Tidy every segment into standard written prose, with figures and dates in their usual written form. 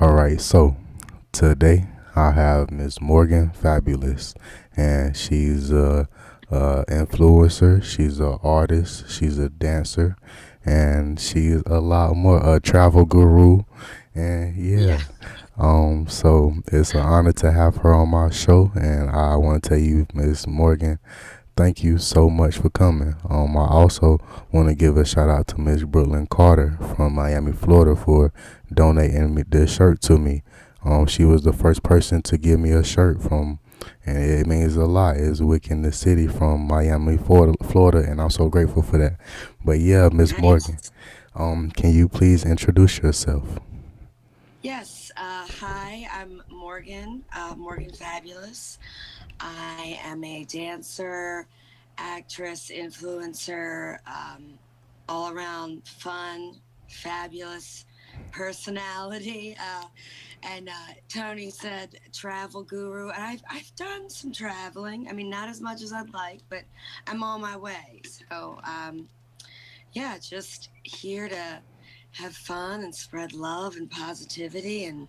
All right, so today I have Miss Morgan Fabulous, and she's a influencer. She's an artist. She's a dancer, and she's a lot more a travel guru. And Yeah. yeah, so it's an honor to have her on my show, and I want to tell you, Miss Morgan, thank you so much for coming. I also want to give a shout out to Miss Brooklyn Carter from Miami, Florida, for donating this shirt to me. She was the first person to give me a shirt from, and it means a lot. It's Wick in the City from Miami, Florida, and I'm so grateful for that. But yeah, Miss Morgan, Nice. can you please introduce yourself? Yes. Hi, I'm Morgan, Morgan Fabulous. I am a dancer, actress, influencer, all around fun, fabulous personality. And Tony said travel guru. And I've done some traveling. I mean, not as much as I'd like, but I'm on my way. So, yeah, just here to have fun and spread love and positivity and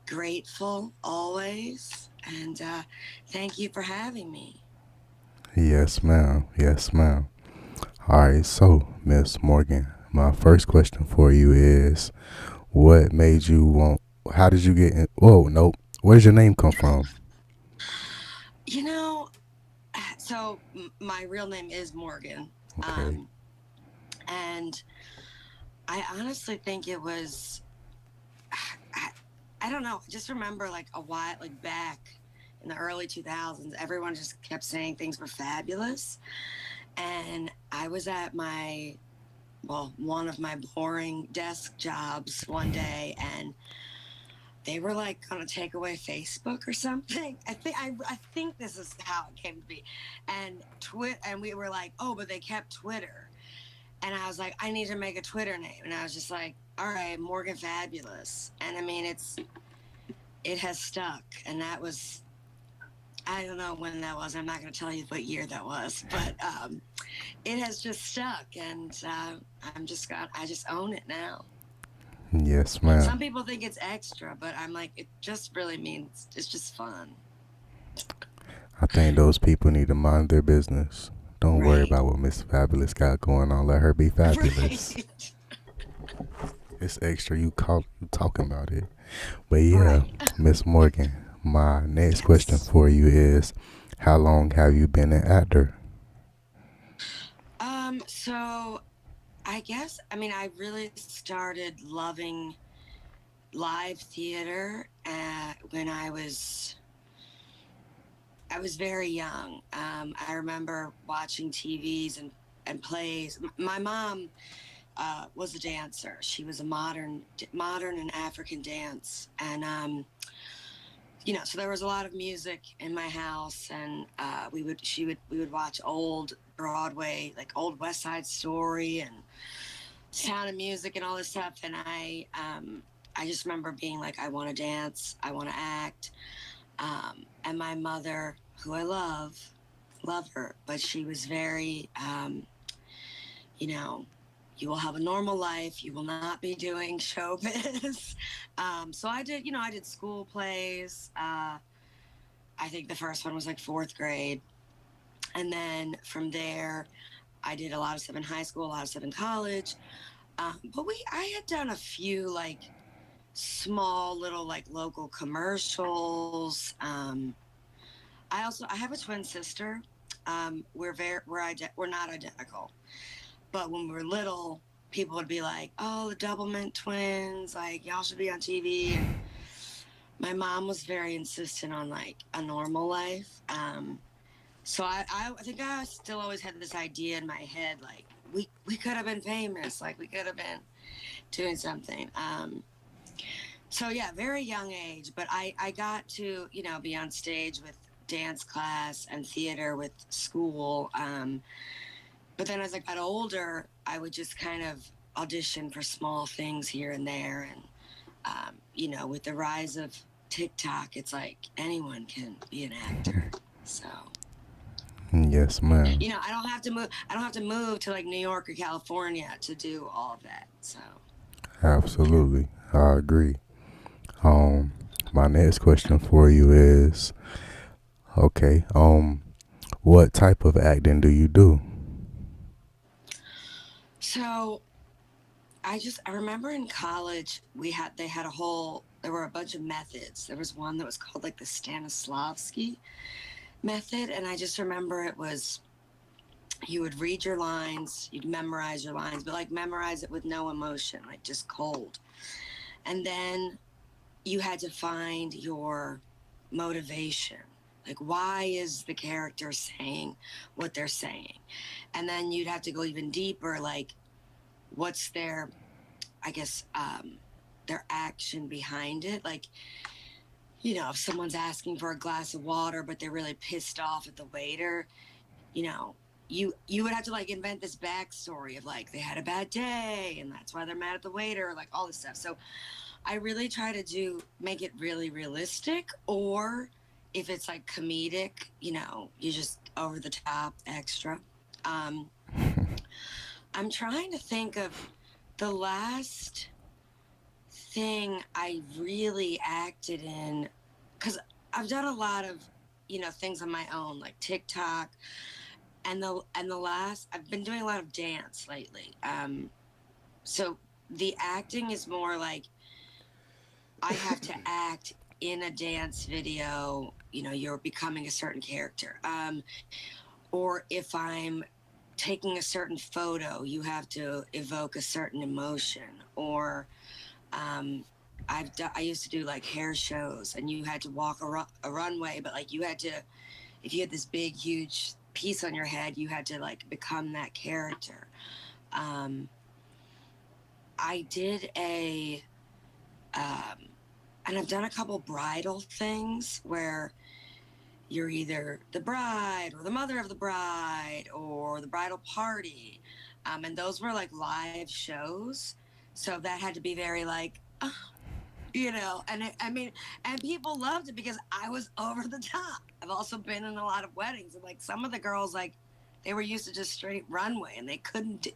grateful always. And thank you for having me. Yes, ma'am. Yes, ma'am. All right, so Miss Morgan, my first question for you is, what made you want? How did you get in? Whoa, nope. Where's your name come from? You know, so my real name is Morgan. Okay. Um, and I honestly think it was, I, I don't know, I just remember like a while, like back in the early 2000s, everyone just kept saying things were fabulous. And I was at one of my boring desk jobs one day, and they were like gonna take away Facebook or something. I think this is how it came to be. And we were like, oh, but they kept Twitter. And I was like, I need to make a Twitter name. And I was just like, all right, Morgan Fabulous. And I mean, it has stuck. And that was, I don't know when that was. I'm not going to tell you what year that was, but it has just stuck. And I just own it now. Yes, ma'am. Some people think it's extra, but I'm like, it just really means it's just fun. I think those people need to mind their business. Don't worry Right. about what Miss Fabulous got going on. Let her be fabulous. Right. It's extra. You talking about it. But yeah, Right. Miss Morgan, my next question Yes. for you is, how long have you been an actor? So I guess I mean I really started loving live theater when I was very young. I remember watching TVs and plays. My mom was a dancer. She was a modern and African dance, and so there was a lot of music in my house, and we would watch old Broadway, like old West Side Story and Sound of Music and all this stuff. And I just remember being like, I want to dance, I want to act. And my mother, who I love her, but she was very, you know, you will have a normal life. You will not be doing showbiz. So I did school plays. I think the first one was like fourth grade. And then from there, I did a lot of stuff in high school, a lot of stuff in college. I had done a few like small little like local commercials. I have a twin sister. We're not identical, but when we were little, people would be like, "Oh, the Doublemint twins, like y'all should be on TV." And my mom was very insistent on like a normal life. So I think I still always had this idea in my head, like we could have been famous, like we could have been doing something. So yeah, very young age, but I got to be on stage with dance class and theater with school. But then as I got older, I would just kind of audition for small things here and there, and with the rise of TikTok, it's like anyone can be an actor. So Yes, ma'am. I don't have to move. I don't have to move to like New York or California to do all of that. So yeah. Absolutely. I agree. My next question for you is, okay, what type of acting do you do? So I remember in college they had there were a bunch of methods. There was one that was called like the Stanislavski method, and I just remember it was you would read your lines, you'd memorize your lines, but like memorize it with no emotion, like just cold. And then you had to find your motivation. Like, why is the character saying what they're saying? And then you'd have to go even deeper, like, what's I guess, their action behind it. Like, if someone's asking for a glass of water, but they're really pissed off at the waiter, you know, you would have to like invent this backstory of like they had a bad day and that's why they're mad at the waiter, like all this stuff. So I really try to make it really realistic, or if it's like comedic, you just over the top extra. Um, I'm trying to think of the last thing I really acted in, because I've done a lot of, things on my own, like TikTok, and the last I've been doing a lot of dance lately. So the acting is more like I have to act in a dance video, you're becoming a certain character. Or if I'm taking a certain photo, you have to evoke a certain emotion. Or I used to do like hair shows, and you had to walk a runway, but like you had to, if you had this big, huge piece on your head, you had to like become that character. I did and I've done a couple bridal things where you're either the bride or the mother of the bride or the bridal party. And those were like live shows. So that had to be very like, and people loved it because I was over the top. I've also been in a lot of weddings, and like some of the girls, like they were used to just straight runway, and they couldn't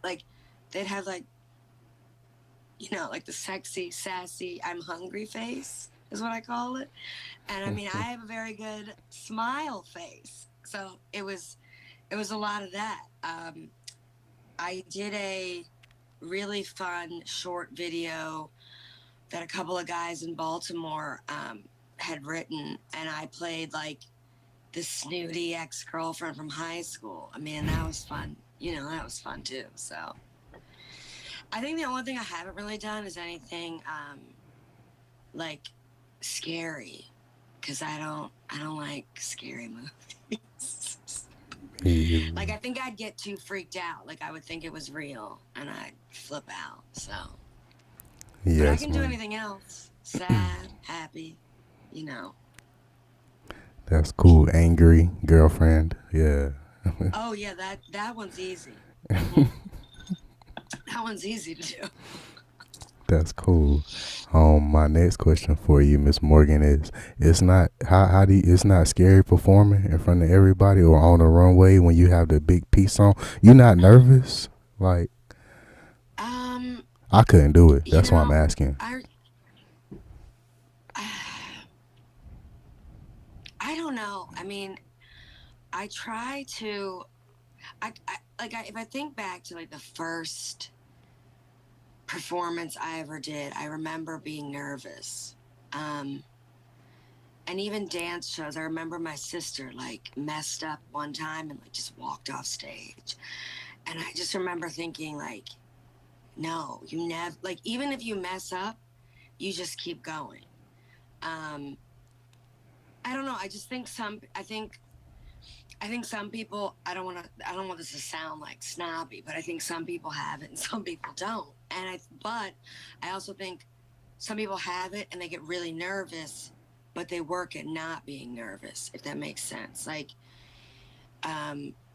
they'd have like like the sexy, sassy, I'm hungry face is what I call it. And I mean, I have a very good smile face. So it was a lot of that. I did a really fun short video that a couple of guys in Baltimore had written, and I played like the snooty ex-girlfriend from high school. I mean, that was fun. That was fun too. So I think the only thing I haven't really done is anything like scary, because I don't like scary movies. Like I think I'd get too freaked out. Like I would think it was real and I'd flip out. So, but I Yes, can do man. anything else. Sad, happy, you know. That's cool. Angry girlfriend. Yeah. Oh yeah, that one's easy. Hmm. That one's easy to do. That's cool. My next question for you, Miss Morgan, is it's not how do you, it's not scary performing in front of everybody or on the runway when you have the big piece on. You're not nervous? Like Um, I couldn't do it. you That's why I'm know, asking. I I don't know. I mean, I try to if I think back to like the first performance I ever did, I remember being nervous. Um, and even dance shows, I remember my sister like messed up one time and like just walked off stage. And I just remember thinking like, no, you never, like, even if you mess up, you just keep going. Um, I don't know. I think some people, I don't want this to sound like snobby, but I think some people have it and some people don't. But I also think some people have it and they get really nervous, but they work at not being nervous, if that makes sense. Like,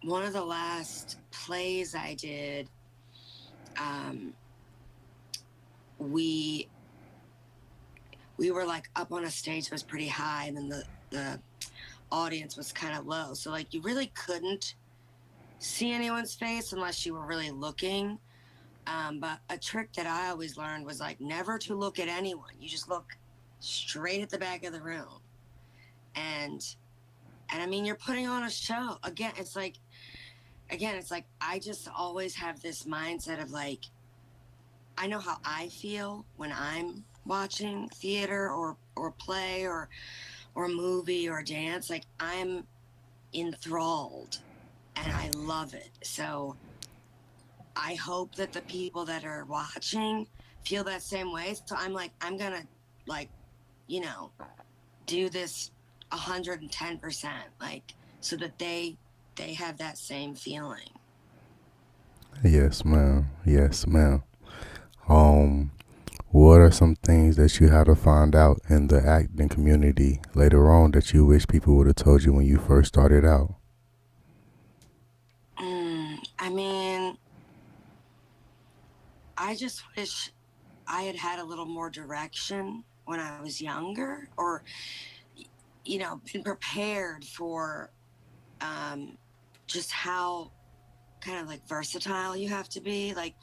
one of the last plays I did, um, we we were like up on a stage that was pretty high, and then the audience was kind of low. So like you really couldn't see anyone's face unless you were really looking. But a trick that I always learned was like never to look at anyone. You just look straight at the back of the room. And I mean, you're putting on a show. Again, it's like I just always have this mindset of like, I know how I feel when I'm watching theater or play or a movie or a dance. Like I'm enthralled and I love it. So I hope that the people that are watching feel that same way. So I'm like, I'm gonna like, you know, do this 110%, like so that they have that same feeling. Yes, ma'am. Yes, ma'am. Um, what are some things that you had to find out in the acting community later on that you wish people would have told you when you first started out? I mean, I just wish I had had a little more direction when I was younger, or been prepared for um, just how kind of like versatile you have to be. Like,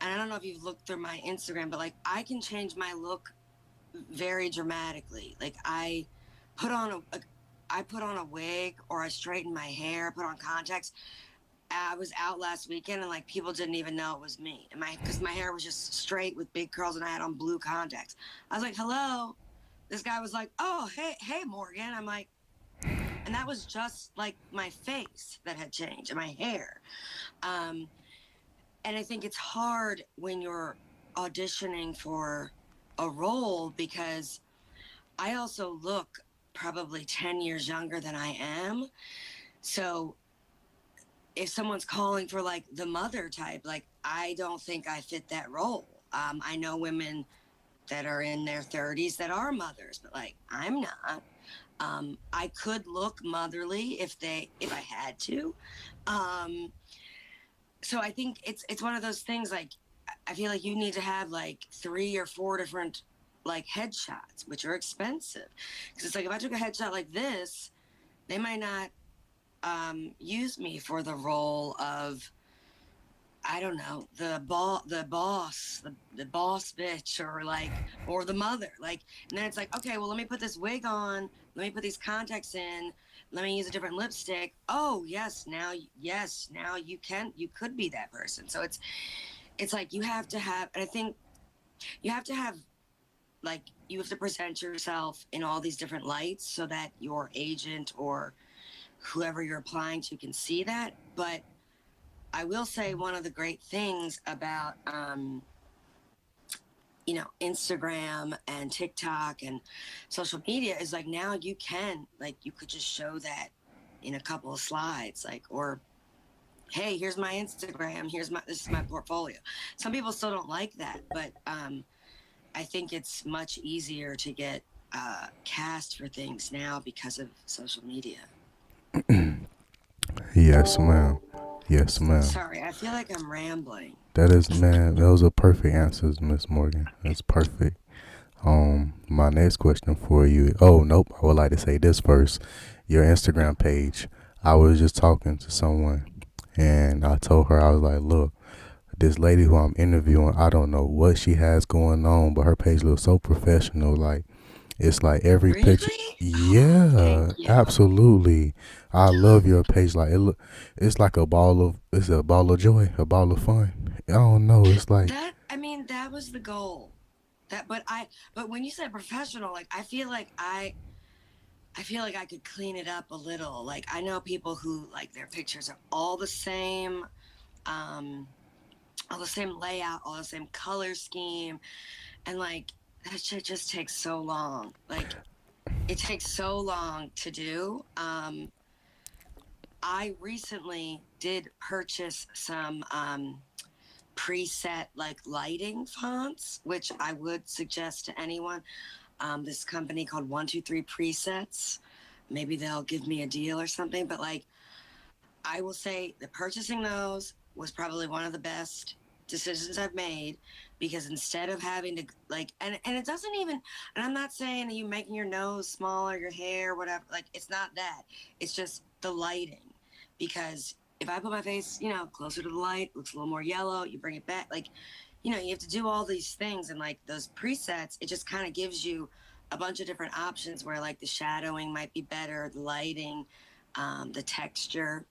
and I don't know if you've looked through my Instagram, but like I can change my look very dramatically. Like put on I put on a wig or I straighten my hair, put on contacts. I was out last weekend and like people didn't even know it was me. And because my hair was just straight with big curls and I had on blue contacts. I was like, hello. This guy was like, oh, hey, Morgan. I'm like, and that was just like my face that had changed and my hair. Um, and I think it's hard when you're auditioning for a role because I also look probably 10 years younger than I am. So if someone's calling for like the mother type, like I don't think I fit that role. I know women that are in their 30s that are mothers, but like I'm not. I could look motherly if I had to. Um, so I think it's one of those things like I feel like you need to have like 3 or 4 different like headshots, which are expensive. Because it's like if I took a headshot like this, they might not use me for the role of I don't know the boss bitch or the mother like and then it's like okay well let me put this wig on, let me put these contacts in, let me use a different lipstick. Oh yes now you could be that person. So it's like you have to have, and I think you have to have like you have to present yourself in all these different lights so that your agent or whoever you're applying to can see that. But I will say one of the great things about Instagram and TikTok and social media is like now you could just show that in a couple of slides, like, or hey, here's my Instagram, this is my portfolio. Some people still don't like that, but I think it's much easier to get cast for things now because of social media. Yes, ma'am. Yes, ma'am. Sorry, I feel like I'm rambling. That is, man. Those are perfect answers, Miss Morgan. That's perfect. My next question for you. Oh, nope. I would like to say this first. Your Instagram page. I was just talking to someone, and I told her I was like, look, this lady who I'm interviewing, I don't know what she has going on, but her page looks so professional. Like it's like every picture. Really? Oh, thank Yeah, you. absolutely. I love your page. Like it's like it's a ball of joy, a ball of fun. I don't know. It's like That was the goal. But when you said professional, like I feel like I could clean it up a little. Like I know people who like their pictures are um, all the same layout, all the same color scheme, and like that shit just takes so long. Like it takes so long to do. I recently did purchase some preset like lighting fonts, which I would suggest to anyone. This company called 123 Presets. Maybe they'll give me a deal or something. But like, I will say that purchasing those was probably one of the best decisions I've made because instead of having to like, and it doesn't even, and I'm not saying that you making your nose smaller, your hair, whatever. Like, it's not that. It's just the lighting because if I put my face, closer to the light, looks a little more yellow. You bring it back, like you have to do all these things, and like those presets, it just kind of gives you a bunch of different options where like the shadowing might be better, the lighting, the texture.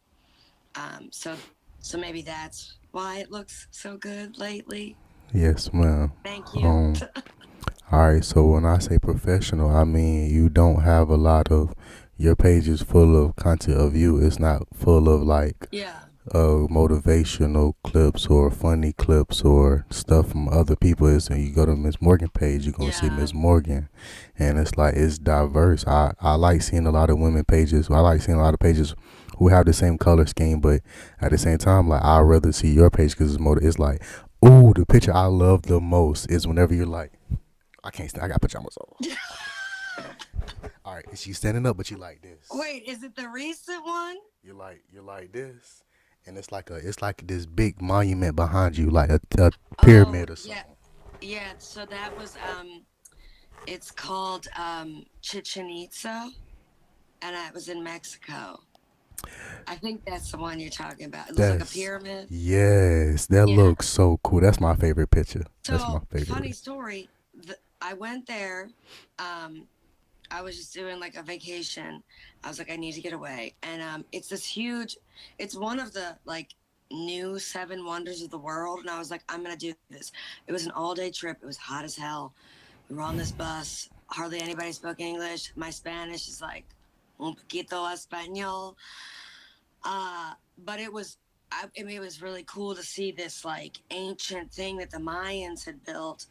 So maybe that's why it looks so good lately. Yes, ma'am. Thank you. Um, all right. So when I say professional, I mean you don't have a lot of your page is full of content of you. It's not full of like Yeah. motivational clips or funny clips or stuff from other people. Is when you go to Miss Morgan page, you're gonna see Yeah. Miss Morgan, and it's like it's diverse. I like seeing a lot of women pages. I like seeing a lot of pages who have the same color scheme, but at the same time, like I'd rather see your page because it's more. It's like, ooh, the picture I love the most is whenever you're like, I can't stand. I got to put you on myself. All right, is she standing up, but you like this. Wait, is it the recent one? You're like this, and it's like this big monument behind you, like a Oh, pyramid or yeah. something. Yeah, so that was it's called Chichen Itza, and I was in Mexico. I think that's the one you're talking about. It looks like a That's pyramid. yes, that Yeah. looks so cool. That's my favorite picture. That's my So, funny favorite. story, I went there. Um, I was just doing like a vacation. I was like, I need to get away. And it's this huge, it's one of the like new seven wonders of the world. And I was like, I'm going to do this. It was an all day trip. It was hot as hell. We were on this bus. Hardly anybody spoke English. My Spanish is like un poquito español. But I mean, it was really cool to see this like ancient thing that the Mayans had built.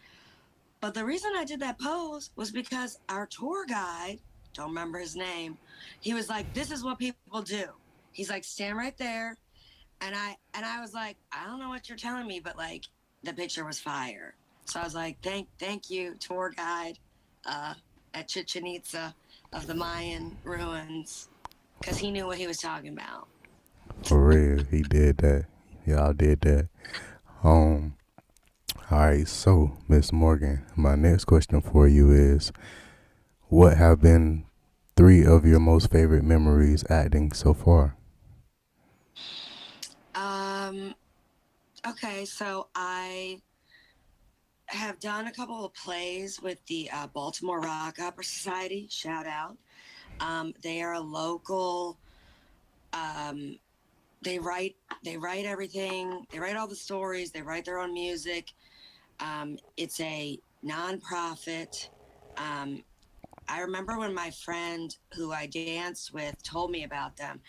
But the reason I did that pose was because our tour guide, don't remember his name, he was like, "This is what people do." He's like, "Stand right there," and I was like, "I don't know what you're telling me, but like, the picture was fire." So I was like, "Thank you, tour guide, uh, at Chichen Itza of the Mayan ruins," because he knew what he was talking about. For real, he did that. Y'all did that. Um. All right. So, Miss Morgan, my next question for you is, what have been three of your most favorite memories acting so far? Um. Okay, so I have done a couple of plays with the Baltimore Rock Opera Society. Shout out. They are a local. Um, they write. They write everything. They write all the stories. They write their own music. It's a nonprofit. Um, I remember when my friend who I danced with told me about them,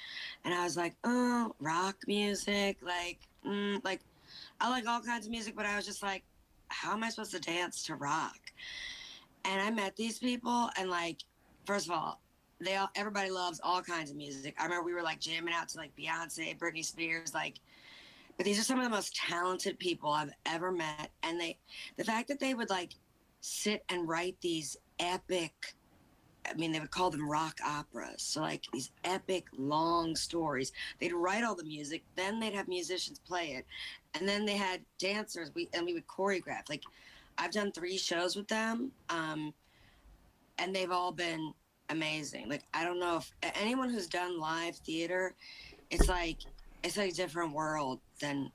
and I was like, "Oh, rock music, like I like all kinds of music," but I was just like, "How am I supposed to dance to rock?" And I met these people, and like, first of all, everybody loves all kinds of music. I remember we were like jamming out to like Beyonce, Britney Spears, like. But these are some of the most talented people I've ever met, and the fact that they would like sit and write these epic. I mean, they would call them rock operas. So, like these epic, long stories. They'd write all the music, then they'd have musicians play it, and then they had dancers. We would choreograph. Like, I've done 3 shows with them, and they've all been amazing. Like, I don't know if anyone who's done live theater, it's like a different world than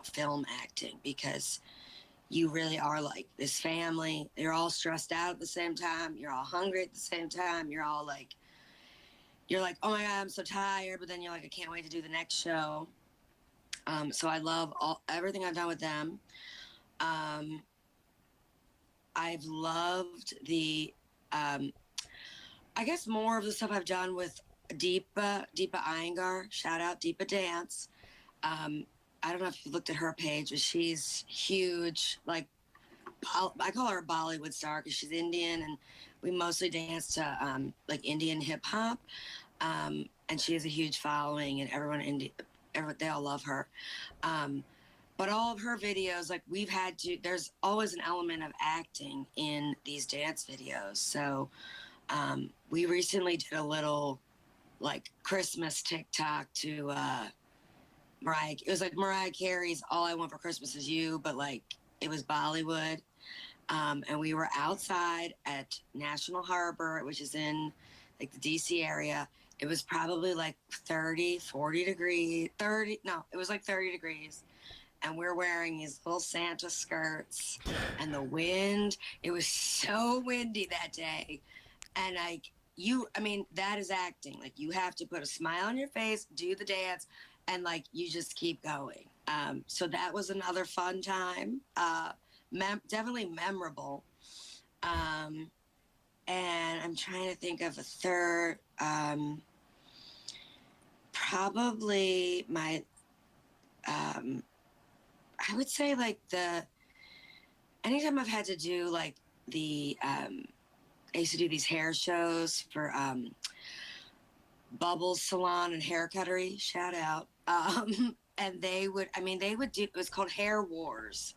film acting, because you really are like this family. You're all stressed out at the same time. You're all hungry at the same time. You're like, oh my God, I'm so tired. But then you're like, I can't wait to do the next show. So I love everything I've done with them. Um, I've loved um, I guess more of the stuff I've done with Deepa Iyengar. Shout out Deepa Dance. Um, I don't know if you looked at her page, but she's huge. Like, I call her a Bollywood star because she's Indian, and we mostly dance to like Indian hip hop. And she has a huge following, and they all love her. Um, but all of her videos, like there's always an element of acting in these dance videos. So we recently did a little like Christmas TikTok to Mariah. It was like Mariah Carey's "All I Want for Christmas Is You," but like it was Bollywood. And we were outside at National Harbor, which is in like the DC area. It was probably like 30, 40 degrees, 30, no, it was like 30 degrees. and we're wearing these little Santa skirts, and the wind, it was so windy that day. And like, I mean, that is acting. Like, you have to put a smile on your face, do the dance, and like, you just keep going. So that was another fun time. Definitely memorable. Um, and I'm trying to think of a third. Probably my, um, I would say like anytime I've had to do like I used to do these hair shows for Bubbles Salon and Hair Cuttery. Shout out. And they would do, it was called Hair Wars.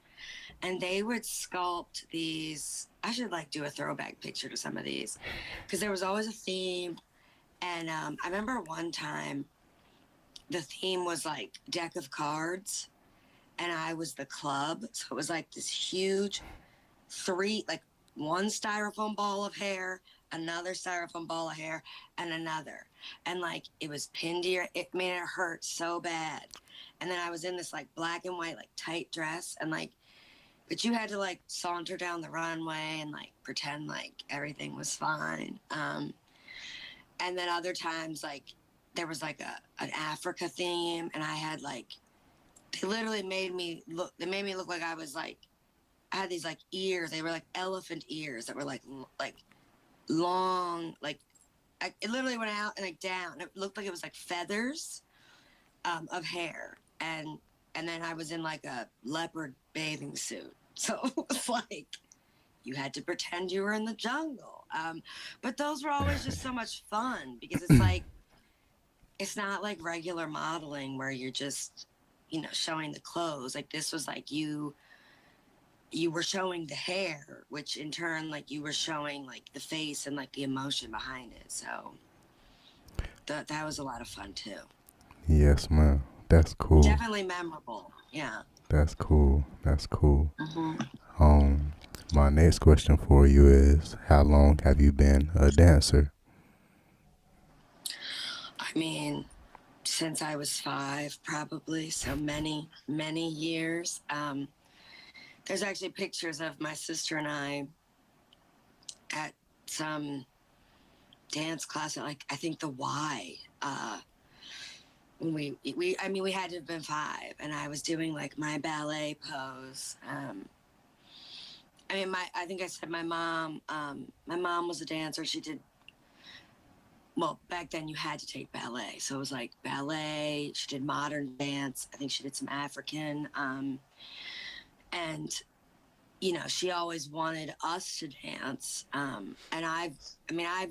And they would sculpt these. I should like do a throwback picture to some of these because there was always a theme. And I remember one time the theme was like deck of cards, and I was the club. So it was like this huge like one styrofoam ball of hair, another styrofoam ball of hair, and another. And like it was pinned to it made it hurt so bad. And then I was in this like black and white, like tight dress, and like, but you had to like saunter down the runway and like pretend like everything was fine. And then other times, like, there was like an Africa theme, and I had like, they literally made me look like I was like, I had these like ears. They were like elephant ears that were like long, like it literally went out and like down. It looked like it was like feathers of hair, and then I was in like a leopard bathing suit. So it was like you had to pretend you were in the jungle. But those were always just so much fun because it's like it's not like regular modeling where you're just showing the clothes. Like this was like you were showing the hair, which in turn, like you were showing like the face and like the emotion behind it. So that was a lot of fun too. Yes, ma'am. That's cool. Definitely memorable. Yeah. That's cool. That's cool. Hmm. Um, my next question for you is, how long have you been a dancer? I mean, since I was 5, probably. So many, many years. There's actually pictures of my sister and I at some dance class at like I think the Y. When I mean we had to have been 5, and I was doing like my ballet pose. I mean I think I said my mom was a dancer. She did, well, back then you had to take ballet, so it was like ballet. She did modern dance. I think she did some African. And she always wanted us to dance. And I've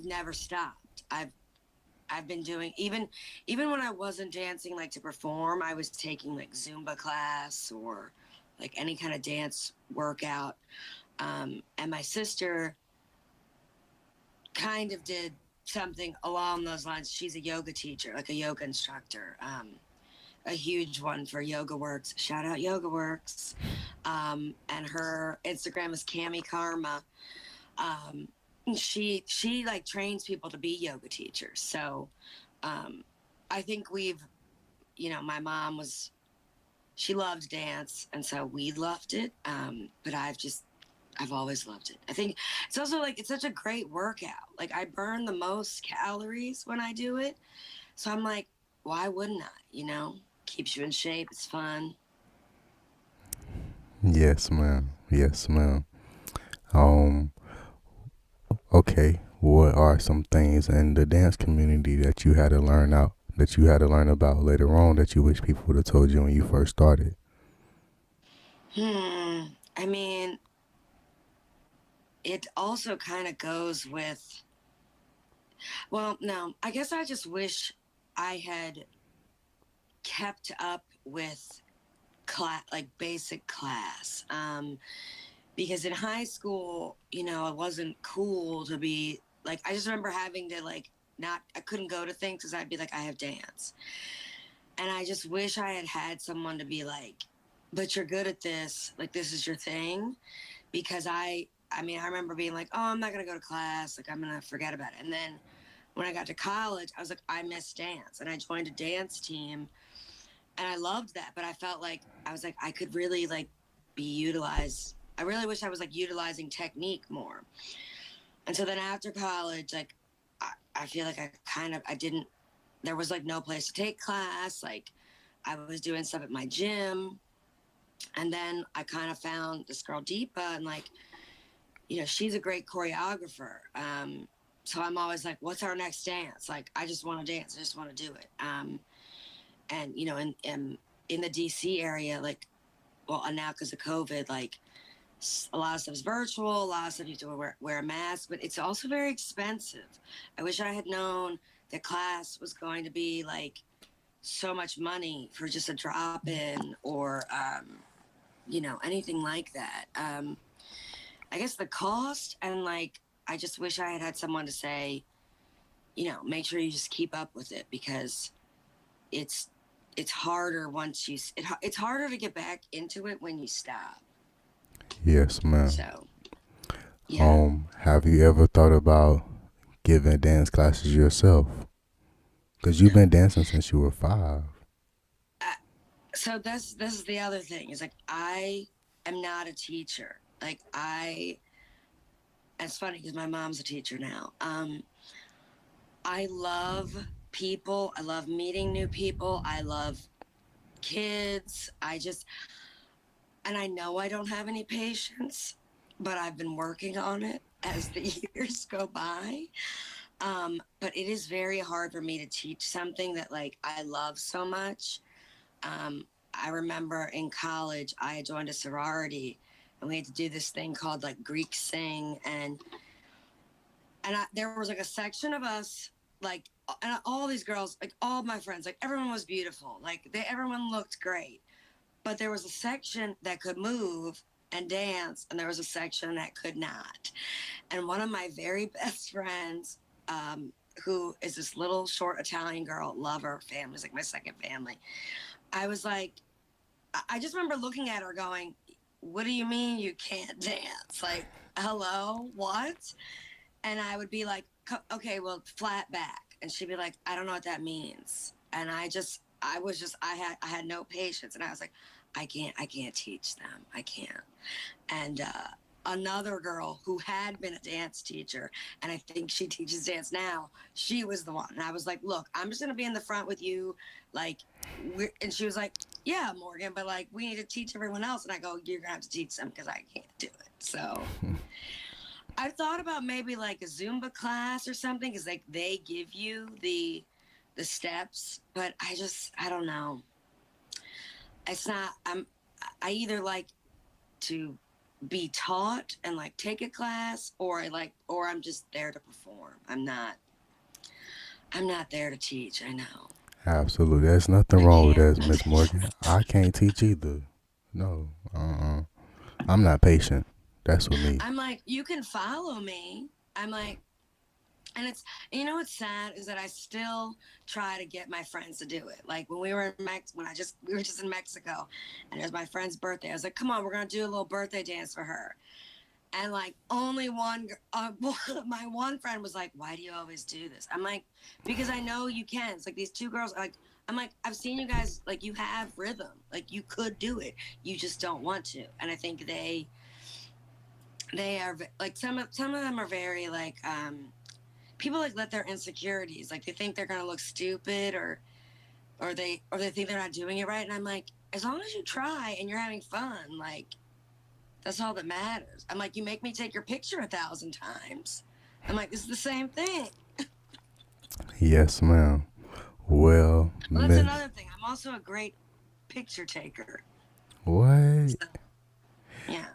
never stopped. I've been doing, even when I wasn't dancing like to perform, I was taking like Zumba class or like any kind of dance workout. And my sister kind of did something along those lines. She's a yoga teacher, like a yoga instructor. A huge one for Yoga Works. Shout out Yoga Works. And her Instagram is Cami Karma. Um, she like trains people to be yoga teachers. So um, I think my mom she loved dance, and so we loved it. But I've always loved it. I think it's also like it's such a great workout. Like I burn the most calories when I do it. So I'm like, why wouldn't I? Keeps you in shape. It's fun. Yes, ma'am. Yes, ma'am. Um, okay. What are some things in the dance community that you had to learn about later on that you wish people would have told you when you first started? I mean, it also kind of goes with, well, no, I guess I just wish I had kept up with like basic class. Because in high school, it wasn't cool to be like, I just remember having to like, not, I couldn't go to things because I'd be like, I have dance. And I just wish I had had someone to be like, but you're good at this. Like, this is your thing. Because I remember being like, oh, I'm not going to go to class. Like, I'm going to forget about it. And then when I got to college, I was like, I miss dance. And I joined a dance team. and I loved that, but I felt like I was like I could really like be utilized. I really wish I was like utilizing technique more. And so then after college, like I feel like I didn't. There was like no place to take class. Like I was doing stuff at my gym, and then I kind of found this girl Deepa, and like she's a great choreographer. So I'm always like, what's our next dance? Like I just want to dance. I just want to do it. And in the DC area, like, well, now because of COVID, like a lot of stuff's virtual. A lot of stuff you have to wear a mask, but it's also very expensive. I wish I had known that class was going to be like so much money for just a drop in or anything like that. I guess the cost, and like I just wish I had someone to say, make sure you just keep up with it, because it's harder once it's harder to get back into it when you stop. Yes, ma'am. So yeah. Have you ever thought about giving dance classes yourself? Because you've been dancing since you were 5. So this is the other thing, is like I am not a teacher. Like it's funny because my mom's a teacher now. I love people. I love meeting new people. I love kids. And I know I don't have any patience, but I've been working on it as the years go by. But it is very hard for me to teach something that like I love so much. I remember in college, I joined a sorority, and we had to do this thing called like Greek Sing, and there was like a section of us, like, and all these girls, like all my friends, like everyone was beautiful, like everyone looked great, but there was a section that could move and dance, and there was a section that could not. And one of my very best friends, who is this little short Italian girl, love her, family's like my second family. I was like, I just remember looking at her going, what do you mean you can't dance? Like, hello, what? And I would be like, okay, well, flat back. And she'd be like, I don't know what that means. And I had no patience. And I was like, I can't teach them. I can't. And another girl who had been a dance teacher, and I think she teaches dance now, she was the one. And I was like, look, I'm just going to be in the front with you. Like, and she was like, yeah, Morgan, but like, we need to teach everyone else. And I go, you're going to have to teach them because I can't do it. So I thought about maybe like a Zumba class or something, because like they give you the steps, but I don't know. It's not, I either like to be taught and like take a class, or I'm just there to perform. I'm not there to teach. I know. Absolutely. There's nothing wrong with that, Miss Morgan. I can't teach either. No. I'm not patient. That's what me. I'm like, you can follow me. I'm like, and it's, what's sad is that I still try to get my friends to do it. Like when we were in we were just in Mexico, and it was my friend's birthday. I was like, come on, we're gonna do a little birthday dance for her. And like only my one friend was like, why do you always do this? I'm like, because I know you can. It's like these two girls, like, I'm like, I've seen you guys, like you have rhythm, like you could do it. You just don't want to. And I think they are like, some of them are very like, people like let their insecurities, like they think they're gonna look stupid, or they think they're not doing it right. And I'm like, as long as you try and you're having fun, like that's all that matters. I'm like, you make me take your picture 1,000 times. I'm like, this is the same thing. Yes, ma'am. Well, that's another thing. I'm also a great picture taker. What? So, yeah.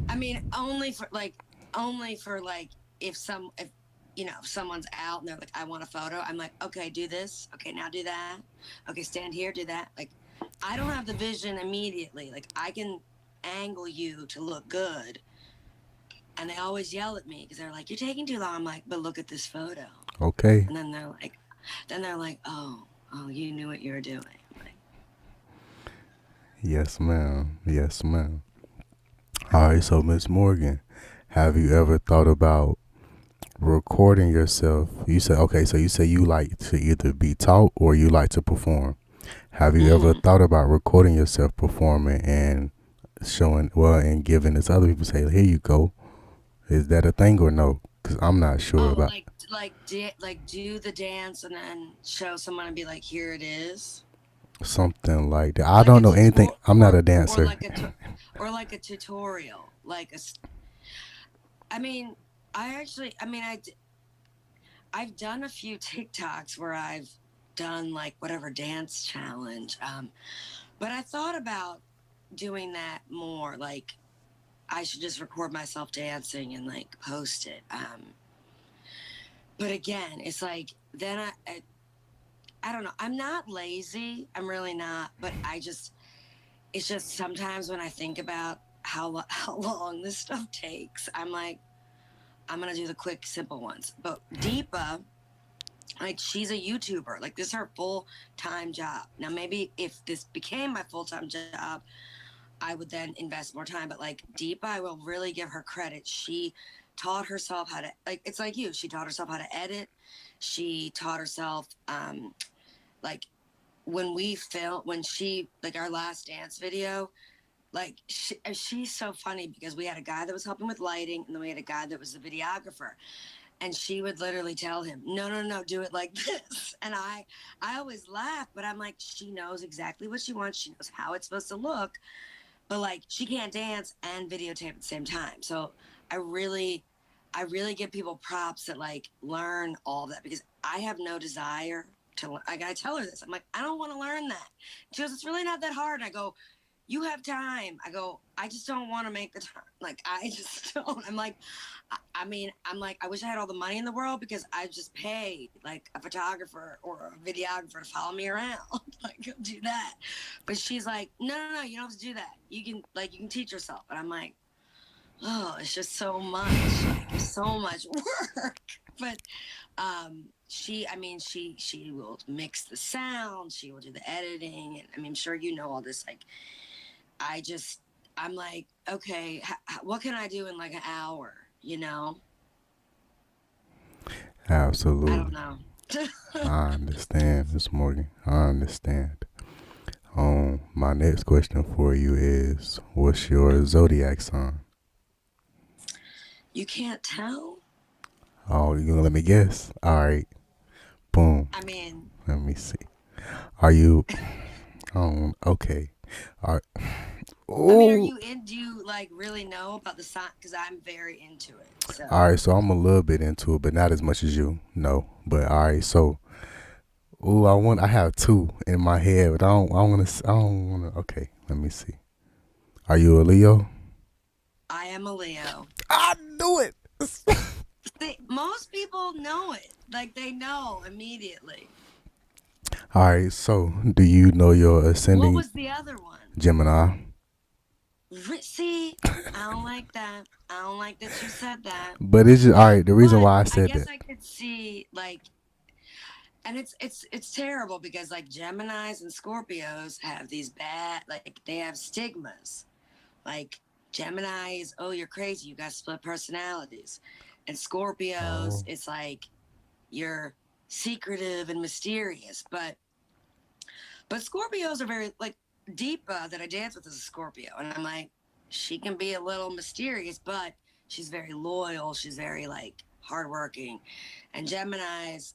I mean, only for like if someone's out and they're like, I want a photo, I'm like, okay, do this. Okay, now do that. Okay, stand here, do that. Like, I don't have the vision immediately. Like, I can angle you to look good. And they always yell at me because they're like, you're taking too long. I'm like, but look at this photo. Okay. And then they're like, oh, you knew what you were doing. Like, yes, ma'am. Yes, ma'am. All right, so Miss Morgan, have you ever thought about recording yourself? You said, okay, so you say you like to either be taught or you like to perform. Have you ever Hmm. thought about recording yourself performing and showing, well, and giving this other people say, here you go? Is that a thing or no? Because I'm not sure Oh, about like do the dance and then show someone and be like, here it is, something like that. I like don't a know anything. tutor I'm not a dancer. or like a tutorial, I mean, I've done a few TikToks where I've done like whatever dance challenge, but I thought about doing that more. Like I should just record myself dancing and like post it. But again, it's like then I don't know. I'm not lazy. I'm really not. But it's just sometimes when I think about how long this stuff takes, I'm like, I'm gonna do the quick, simple ones. But Deepa, like she's a YouTuber. Like this is her full time job. Now maybe if this became my full time job, I would then invest more time. But like Deepa, I will really give her credit. She taught herself how to like it's like you. She taught herself how to edit. She taught herself like when she like our last dance video, like she's so funny because we had a guy that was helping with lighting and then we had a guy that was the videographer, and she would literally tell him, no, no, no, do it like this. And I always laugh, but I'm like, she knows exactly what she wants. She knows how it's supposed to look, but like she can't dance and videotape at the same time. So I really, I really give people props that like learn all of that because I have no desire to. Like I tell her this, I'm like, I don't want to learn that. She goes, it's really not that hard. I go, you have time. I go, I just don't want to make the time. Like I just don't. I'm like, I mean, I'm like, I wish I had all the money in the world because I just pay like a photographer or a videographer to follow me around. Like, go do that. But she's like, no, no, no, you don't have to do that. You can teach yourself. And I'm like, oh, it's just so much, like, so much work. But she will mix the sound. She will do the editing, and I mean, I'm sure you know all this. Like, I just, I'm like, okay, what can I do in like an hour? You know, I don't Absolutely. know. I understand, Miss Morgan. I understand. My next question for you is, what's your zodiac sign? You can't tell. Oh, you gonna let me guess? All right. Boom. I mean, Let me see. Are you? Oh, okay. All right. are Oh. you in? Do you like really know about the sign? Because I'm very into it. All So right. So I'm a little bit into it, but not as much as you. No. But all right. So, ooh, I have two in my head, but I don't. I want to. I don't want to. Okay. Let me see. Are you a Leo? I am a Leo. I knew it. Most people know it. Like they know immediately. All right. So, do you know your What ascending was the other one? Gemini? See, I don't like that. I don't like that you said that. But it's just all right. The reason But why I I said guess that. I could see like, and it's terrible because like Geminis and Scorpios have these bad like they have stigmas. Like Geminis, oh you're crazy, you got split personalities, and Scorpios, Oh. it's like you're secretive and mysterious. But Scorpios are very like Deepa that I dance with is a Scorpio, and I'm like, she can be a little mysterious, but she's very loyal. She's very like hardworking, and Gemini's.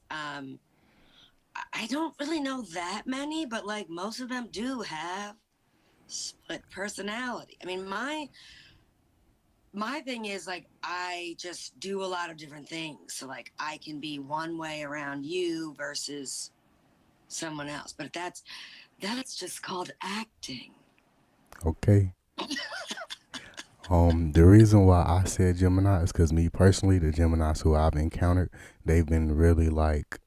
I don't really know that many, but like most of them do have split personality. I mean, my thing is like I just do a lot of different things, so like I can be one way around you versus someone else, but that's just called acting. Okay. The reason why I said Gemini is because me personally, the Geminis who I've encountered, they've been really like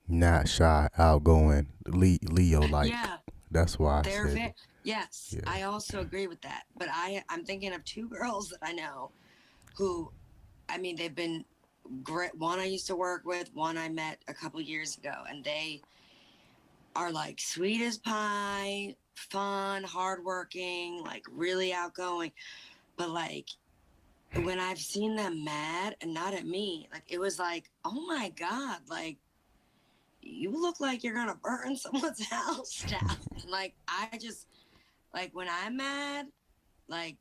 not shy, outgoing, Leo like. Yeah, That's why I they're said very it. yes, Yeah. I also agree with that. But I'm thinking of two girls that I know who I mean they've been great. One I used to work with, one I met a couple years ago, and they are like sweet as pie, fun, hardworking, like really outgoing. But like when I've seen them mad and not at me, like it was like, oh my God, like you look like you're gonna burn someone's house down. Like, I just, like, when I'm mad, like,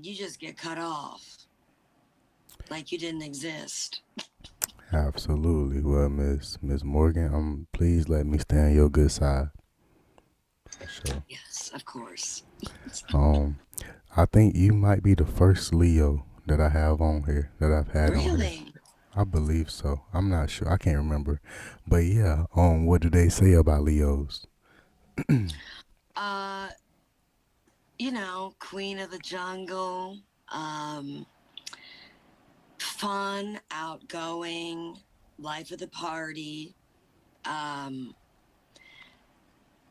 you just get cut off. Like you didn't exist. Absolutely. Well, Miss Morgan, please let me stay on your good side. For sure. Yes, of course. Um, I think you might be the first Leo that I have on here, that I've had on here. Really? I believe so. I'm not sure. I can't remember. But yeah, what do they say about Leos? Uh, Queen of the Jungle, um, fun, outgoing, life of the party, um,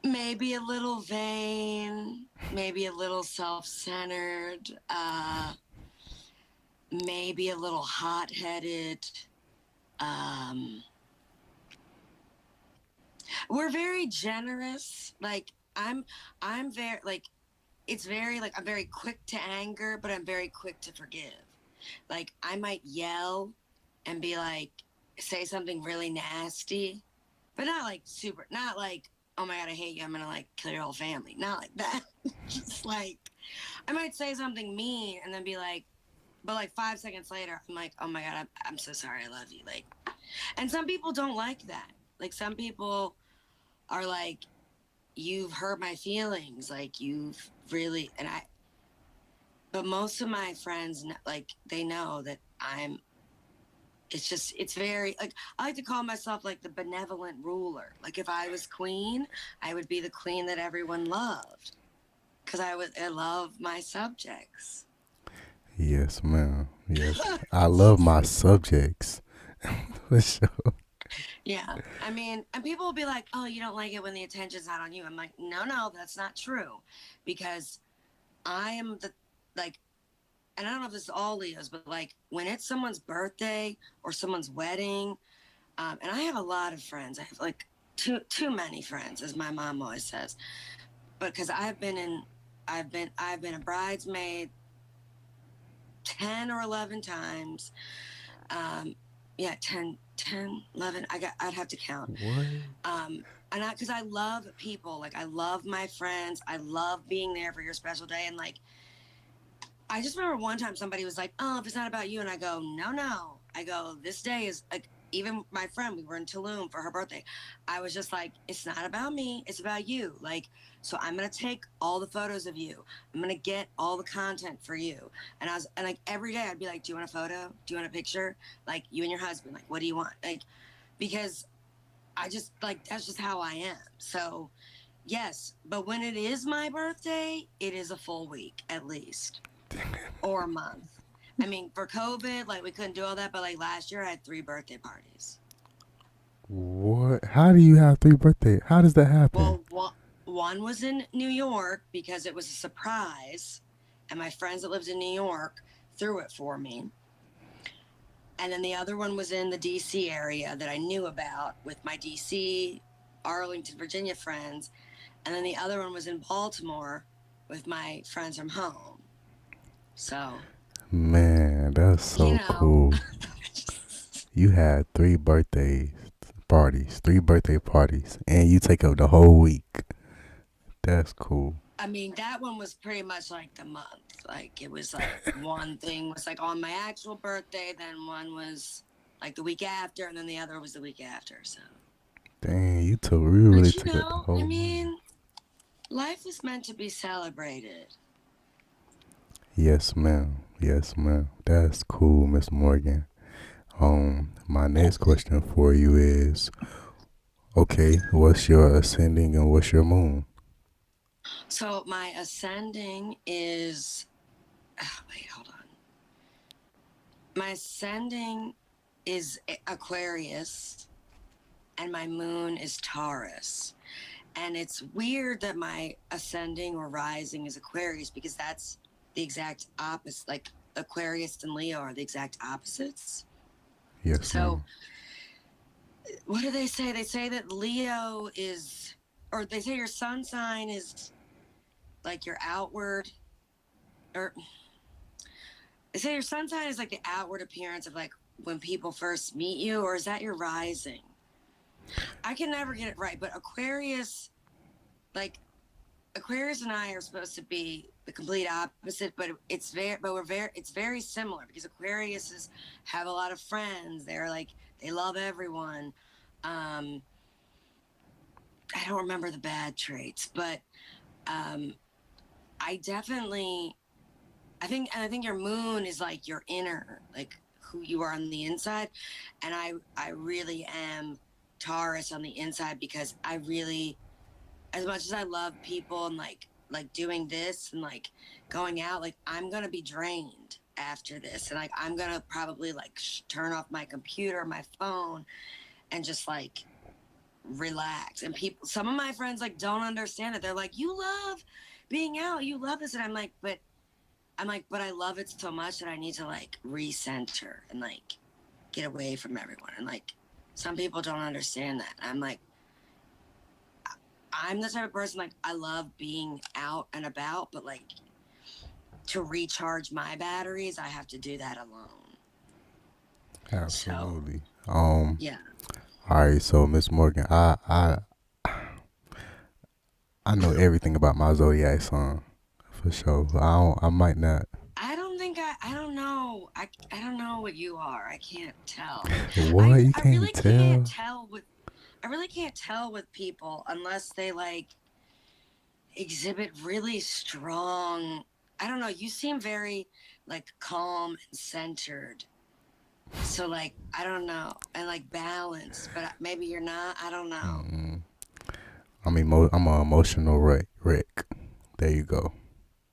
maybe a little vain, maybe a little self-centered, maybe a little hot-headed. Um, we're very generous. Like, I'm very, like, it's very, like, I'm very quick to anger, but I'm very quick to forgive. Like, I might yell and be like, say something really nasty, but not like super, not like, oh my God, I hate you, I'm gonna like kill your whole family. Not like that. Just like, I might say something mean and then be like, but like 5 seconds later, I'm like, oh my God, I'm so sorry, I love you. Like, and some people don't like that. Like, some people are like, you've hurt my feelings. Like, you've really, but most of my friends, like, they know that it's just, it's very, like, I like to call myself like the benevolent ruler. Like, if I was queen, I would be the queen that everyone loved. Because I love my subjects. Yes, ma'am. Yes. I love my subjects. For sure. Yeah. I mean, and people will be like, oh, you don't like it when the attention's not on you. I'm like, no, that's not true. Because I am like, and I don't know if this is all Leos, but like when it's someone's birthday or someone's wedding, and I have a lot of friends. I have like too many friends, as my mom always says. But because I've been a bridesmaid 10 or 11 times. Um, yeah, 10, 11. I'd have to count. What? And because I love people, like I love my friends, I love being there for your special day, and like I just remember one time somebody was like, "Oh, if it's not about you," and I go, "No." I go, "This day is like." Even my friend, we were in Tulum for her birthday. I was just like, "It's not about me. It's about you." Like, so I'm gonna take all the photos of you. I'm gonna get all the content for you. And like every day, I'd be like, "Do you want a photo? Do you want a picture? Like you and your husband. Like, what do you want?" Like, because I just like that's just how I am. So yes, but when it is my birthday, it is a full week at least or a month. I mean, for COVID, like we couldn't do all that, but like last year I had 3 birthday parties. What? How do you have three birthdays? How does that happen? Well, one was in New York because it was a surprise, and my friends that lived in New York threw it for me. And then the other one was in the DC area that I knew about with my DC, Arlington, Virginia friends. And then the other one was in Baltimore with my friends from home. So, Man, that's you so know, cool. You had three birthday parties, and you take up the whole week. That's cool. I mean, that one was pretty much like the month. Like, it was like one thing was like on my actual birthday, then one was like the week after, and then the other was the week after. So, Dang, you really but took up the I whole month. mean, life is meant to be celebrated. Yes, ma'am. Yes, ma'am. That's cool, Miss Morgan. My next question for you is, okay, what's your ascending and what's your moon? So, my ascending is, wait, hold on. My ascending is Aquarius, and my moon is Taurus. And it's weird that my ascending or rising is Aquarius because that's the exact opposite. Like Aquarius and Leo are the exact opposites. Yes, So, ma'am. what do they say? They say that Leo is, or they say your sun sign is like your outward, or they say your sun sign is like the outward appearance of like when people first meet you, or is that your rising? I can never get it right, but like Aquarius and I are supposed to be the complete opposite, but it's very similar because Aquariuses have a lot of friends. They're like they love everyone. Um, I don't remember the bad traits, but um, I definitely I think your moon is like your inner, like who you are on the inside, and I really am Taurus on the inside because I really, as much as I love people and like doing this and like going out, like I'm gonna be drained after this, and like I'm gonna probably like turn off my computer, my phone, and just like relax. And people, some of my friends like don't understand it. They're like, "You love being out, you love this," and I'm like, but I love it so much that I need to like recenter and like get away from everyone. And like, some people don't understand that. I'm like, I'm the type of person like I love being out and about, but like to recharge my batteries, I have to do that alone. So Absolutely. yeah, All right. So, Miss Morgan, I know everything about my zodiac sign for sure. I might not. I don't know. I don't know what you are. I can't tell. What, you I can't really can't tell? tell with I really can't tell with people unless they like exhibit really strong. I don't know. You seem very like calm and centered. So like I don't know, and like balanced, but maybe you're not. I don't know. I'm an emotional wreck. There you go.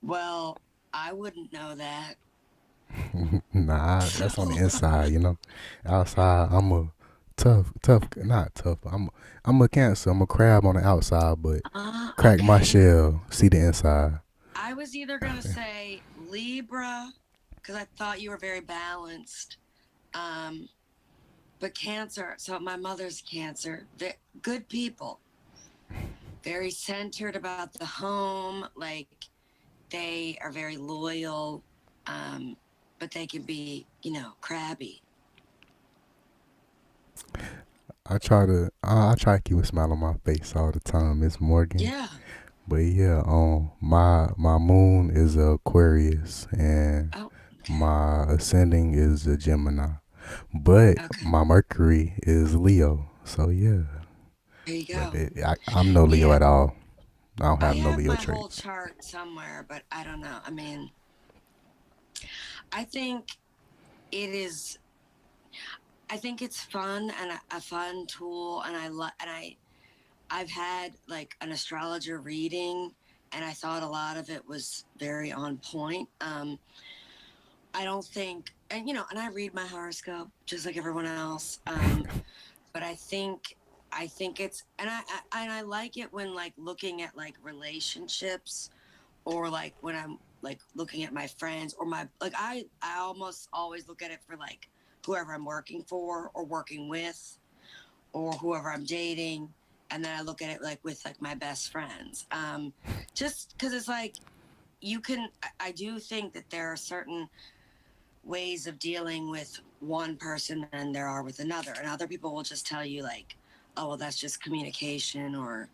Well, I wouldn't know that. Nah, So, that's on the inside, you know. Outside, I'm a tough, not tough. I'm a Cancer. I'm a crab on the outside, but crack my okay. shell, see the inside. I was either gonna say Libra because I thought you were very balanced, um, but Cancer. So my mother's Cancer. Good people, very centered about the home. Like they are very loyal, um, but they can be, crabby. I try to keep a smile on my face all the time, Miss Morgan. Yeah. But yeah, my moon is a Aquarius and Oh, okay. my ascending is a Gemini. But Okay. my Mercury is Leo. So yeah, There you but go. I'm no Leo Yeah. at all. I don't I have no have Leo my whole traits. chart somewhere, but I don't know. I mean, I think it is. I think it's fun and a fun tool, and I've had like an astrologer reading, and I thought a lot of it was very on point. I don't think, and and I read my horoscope just like everyone else. But I think it's, and I like it when like looking at like relationships, or like when I'm like looking at my friends or my like I almost always look at it for like whoever I'm working for or working with or whoever I'm dating, and then I look at it like with like my best friends. Just because it's like you can. I do think that there are certain ways of dealing with one person than there are with another, and other people will just tell you like, oh well, that's just communication, or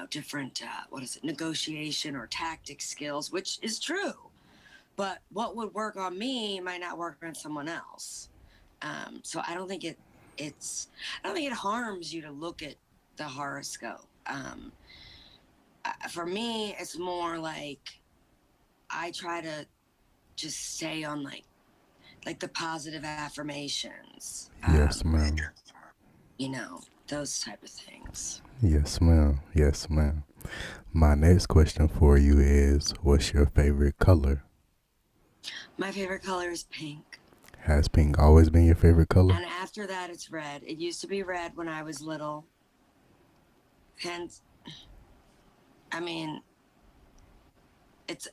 different what is it, negotiation or tactic skills, which is true, but what would work on me might not work on someone else. So it's I don't think it harms you to look at the horoscope. For me, it's more like I try to just stay on like the positive affirmations, Yes, ma'am. those type of things. Yes, ma'am. Yes, ma'am. My next question for you is, what's your favorite color? My favorite color is pink. Has pink always been your favorite color? And after that, it's red. It used to be red when I was little. Hence, I mean, it's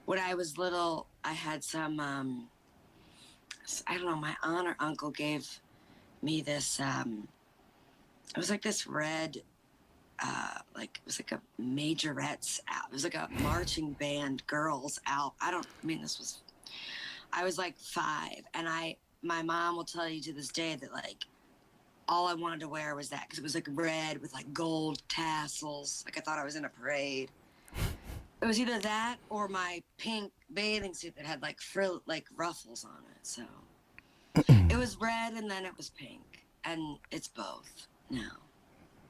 when I was little, I had some, I don't know, my aunt or uncle gave me this, it was like this red, like, it was like a majorettes out. It was like a marching band girls out. I was like 5. And my mom will tell you to this day that like all I wanted to wear was that because it was like red with like gold tassels. Like I thought I was in a parade. It was either that or my pink bathing suit that had like frill, like ruffles on it. So it was red and then it was pink, and it's both now.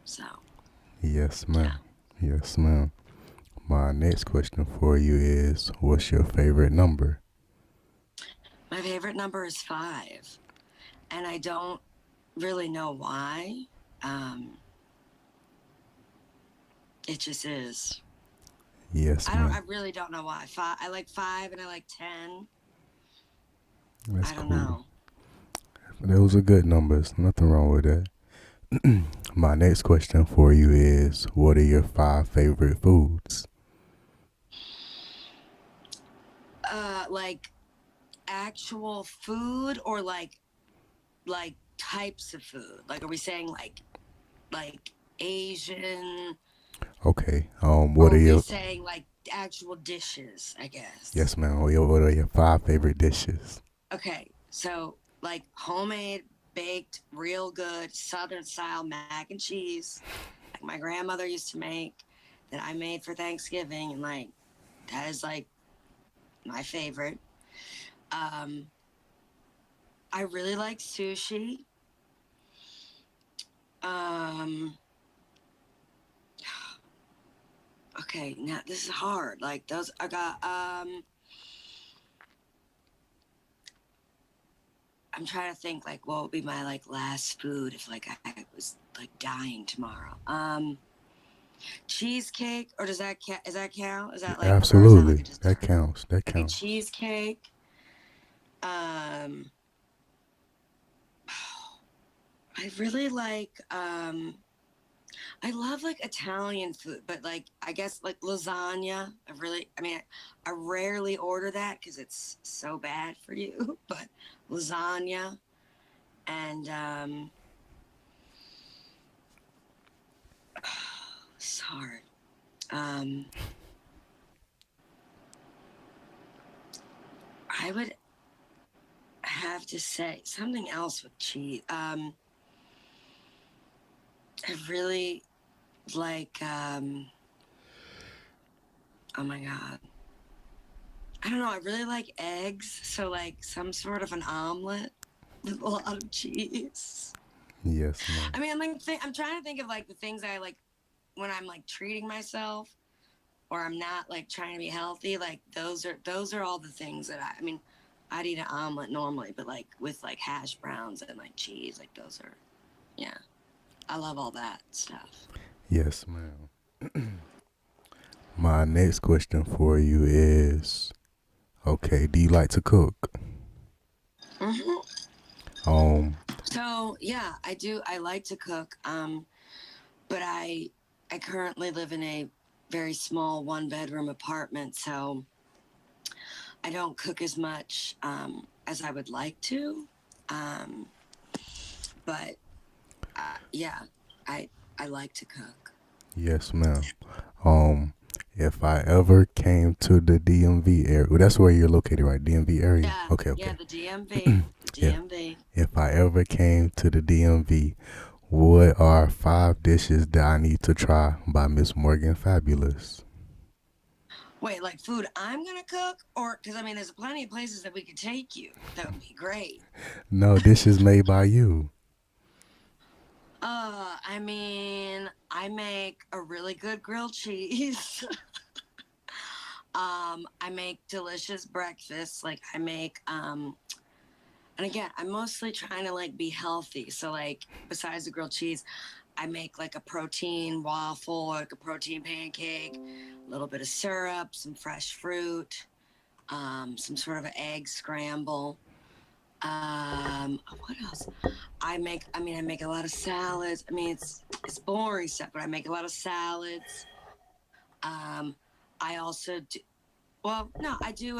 So Yes, yeah, ma'am. Yes, ma'am. My next question for you is, what's your favorite number? my favorite number is 5, and I don't really know why. Um, it just is. Yes, ma'am. I really don't know why. Five. I like 5 and I like 10. That's I don't cool. know. Those are good numbers. Nothing wrong with that. My next question for you is, what are your 5 favorite foods? Like actual food or like types of food. Like, are we saying like Asian, Okay. or What are are we your saying like actual dishes? I guess. Yes, ma'am. What are your 5 favorite dishes? Okay, so like homemade, baked, real good Southern style mac and cheese, like my grandmother used to make, that I made for Thanksgiving, and like that is like my favorite. Um, I really like sushi. Um, okay, now this is hard. Like those, I got. I'm trying to think like what would be my like last food if like I was like dying tomorrow. Cheesecake, or does that count? Is that like, or is that like Absolutely. a That dessert? counts. That Okay, counts. cheesecake. Um, I really like. I love like Italian food, but like I guess like lasagna. I mean, I rarely order that because it's so bad for you. But lasagna and it's hard. Um, I would have to say something else with cheese. I really like. Oh my god. I don't know. I really like eggs, so like some sort of an omelet with a lot of cheese. Yes, ma'am. I mean, I'm trying to think of like the things I like when I'm like treating myself or I'm not like trying to be healthy. Like those are all the things that I mean, I'd eat an omelet normally, but like with like hash browns and like cheese, like those are, yeah. I love all that stuff. Yes, ma'am. My next question for you is, okay, do you like to cook? Hmm. Um, So yeah, I do. I like to cook. But I currently live in a very small 1 bedroom apartment, so I don't cook as much as I would like to. Um, but yeah, I I like to cook. yes, ma'am. Um, if I ever came to the DMV area, well, that's where you're located, right? DMV area. Yeah, Okay, yeah, okay. the DMV, the If DMV. if I ever came to the DMV, what are 5 dishes that I need to try by Miss Morgan Fabulous? Wait, like food I'm gonna cook, or because I mean, there's plenty of places that we could take you. That would be great. No, dishes made by you. I mean, I make a really good grilled cheese. I make delicious breakfasts. Like I make and again, I'm mostly trying to like be healthy. So like besides the grilled cheese, I make like a protein waffle, like a protein pancake, a little bit of syrup, some fresh fruit, some sort of an egg scramble. What else? I make a lot of salads. I mean, it's boring stuff, but I make a lot of salads. Um, I also do, well, no, I do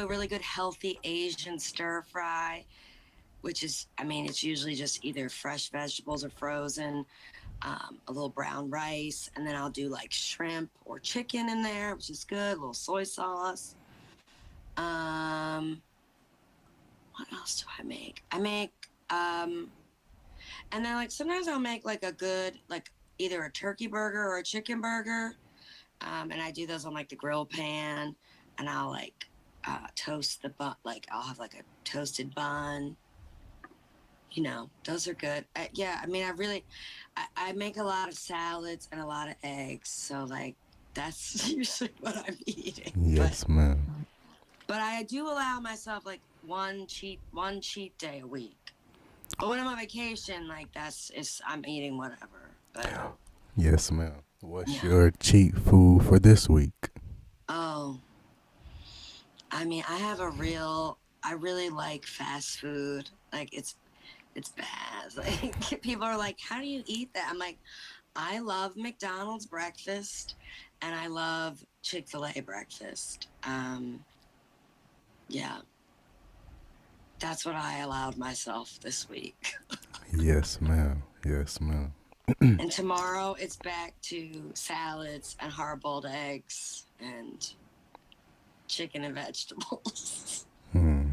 a really good healthy Asian stir fry, which is, I mean, it's usually just either fresh vegetables or frozen, a little brown rice, and then I'll do like shrimp or chicken in there, which is good, a little soy sauce. Um, what else do I make? And then like sometimes I'll make like a good like either a turkey burger or a chicken burger. And I do those on like the grill pan, and I'll like toast the bun. Like I'll have like a toasted bun. Those are good. Yeah, I mean, I make a lot of salads and a lot of eggs. So like that's usually what I'm eating. But Yes, ma'am. but I do allow myself like one cheat day a week. But when I'm on vacation, like I'm eating whatever. But Yes, ma'am. What's yeah. your cheat food for this week? Oh, I mean, I really like fast food. Like it's bad. Like people are like, "How do you eat that?" I'm like, "I love McDonald's breakfast and I love Chick-fil-A breakfast." Yeah, that's what I allowed myself this week. Yes, ma'am. Yes, ma'am. And tomorrow it's back to salads and hard-boiled eggs and chicken and vegetables. Hmm.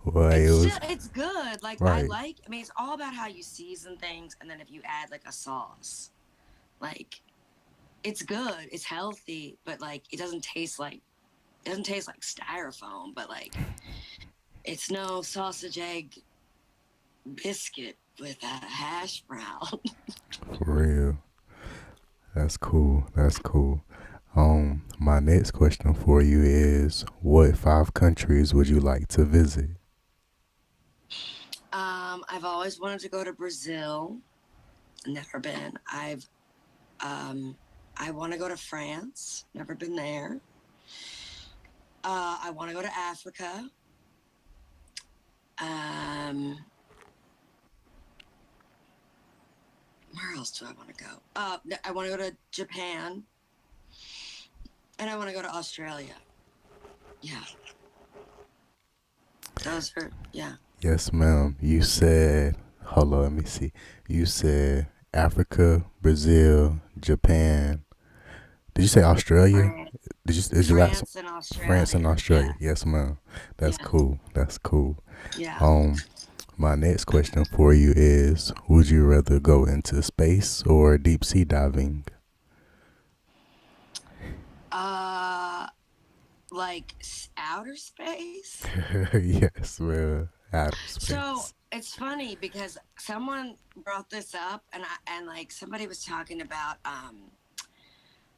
Well, it It's was still it's good. Like right. I mean it's all about how you season things and then if you add like a sauce. Like it's good, it's healthy, but like it doesn't taste like styrofoam, but like it's no sausage egg biscuit with a hash brown. For real. That's cool. That's cool. My next question for you is, what 5 countries would you like to visit? I've always wanted to go to Brazil. Never been. I want to go to France. Never been there. I want to go to Africa. Um, where else do I want to go? I want to go to Japan, and I want to go to Australia. Yeah, those are yeah. Yes, ma'am. You said, hold on, let me see. You said Africa, Brazil, Japan. Did you say Australia? France, Is your last France and France and Australia. Australia? Yeah, Yes, ma'am. That's yeah, cool. That's cool. yeah. Um, my next question for you is, would you rather go into space or deep sea diving? Uh, like outer space. Yes, well, outer So space. it's funny because someone brought this up, and like somebody was talking about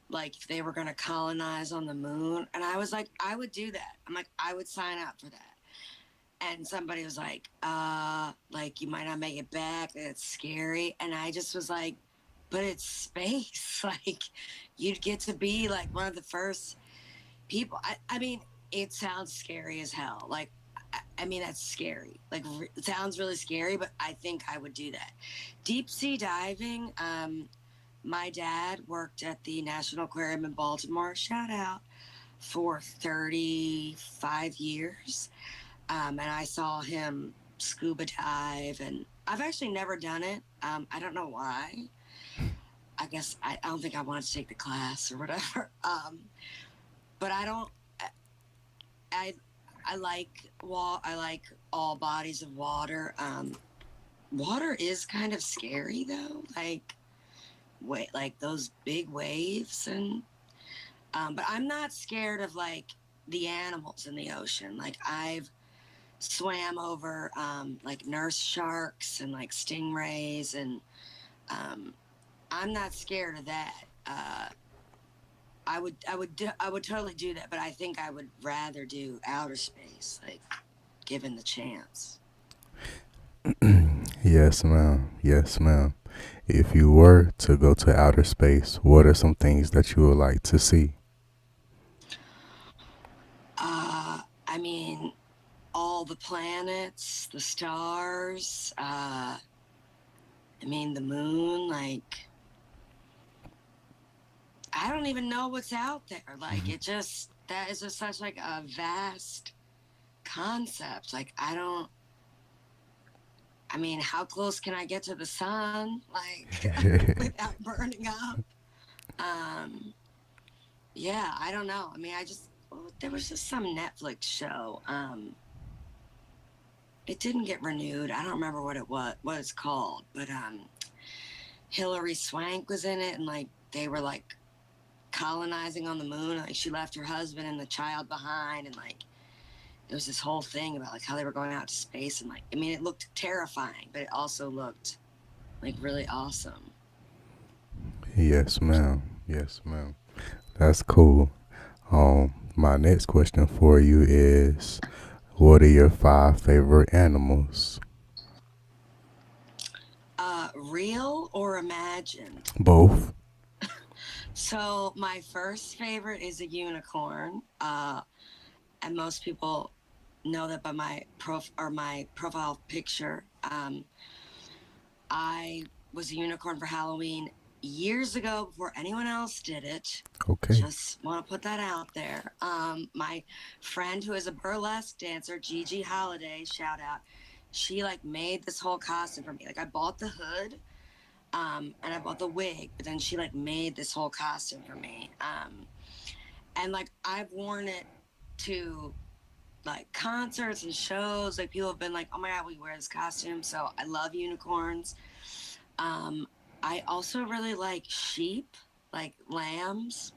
like if they were gonna colonize on the moon, and I was like, I would do that. I'm like, I would sign up for that. And somebody was like you might not make it back. It's scary. And I just was like, but it's space. Like you'd get to be like one of the first people. I mean, it sounds scary as hell. Like, I mean, that's scary. Like, it sounds really scary, but I think I would do that. Deep sea diving. My dad worked at the National Aquarium in Baltimore. Shout out for 35 years. And I saw him scuba dive, and I've actually never done it. I don't know why. I don't think I wanted to take the class or whatever. But I don't. I I like I like all bodies of water. Water is kind of scary though. Like those big waves but I'm not scared of like the animals in the ocean. Like I've swam over like nurse sharks and like stingrays and um I'm not scared of that. I would totally do that, but I think I would rather do outer space, like given the chance. Yes, ma'am. Yes, ma'am. If you were to go to outer space, what are some things that you would like to see? I mean, all the planets, the stars, I mean, the moon, like, I don't even know what's out there. Like, that is just such like a vast concept. Like, I mean, how close can I get to the sun? Like, without burning up? Um, yeah, I don't know. I mean, there was just some Netflix show. it didn't get renewed. I don't remember what it's called, but Hillary Swank was in it, and like they were like colonizing on the moon. Like she left her husband and the child behind, and like there was this whole thing about like how they were going out to space, and like I mean, it looked terrifying, but it also looked like really awesome. Yes, ma'am. Yes, ma'am. That's cool. My next question for you is, what are your five favorite animals? Real or imagined? Both. So my first favorite is a unicorn, and most people know that by my profile picture. I was a unicorn for Halloween years ago before anyone else did it. Okay. Just want to put that out there. My friend who is a burlesque dancer, Gigi Holiday, shout out. She like made this whole costume for me. Like I bought the hood, and I bought the wig, but then she like made this whole costume for me. And like I've worn it to like concerts and shows. Like people have been like, "Oh my god, we wear this costume." So I love unicorns. Um, I also really like sheep, like lambs.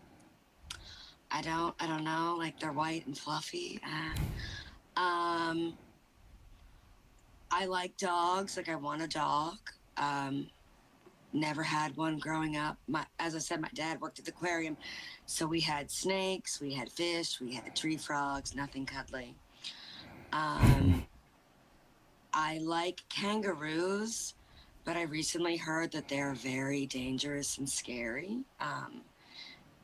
I don't know, like they're white and fluffy. Um, I like dogs. Like I want a dog. Um, Never had one growing up. As I said, my dad worked at the aquarium, so we had snakes, we had fish, we had tree frogs. Nothing cuddly. Um, I like kangaroos, but I recently heard that they're very dangerous and scary.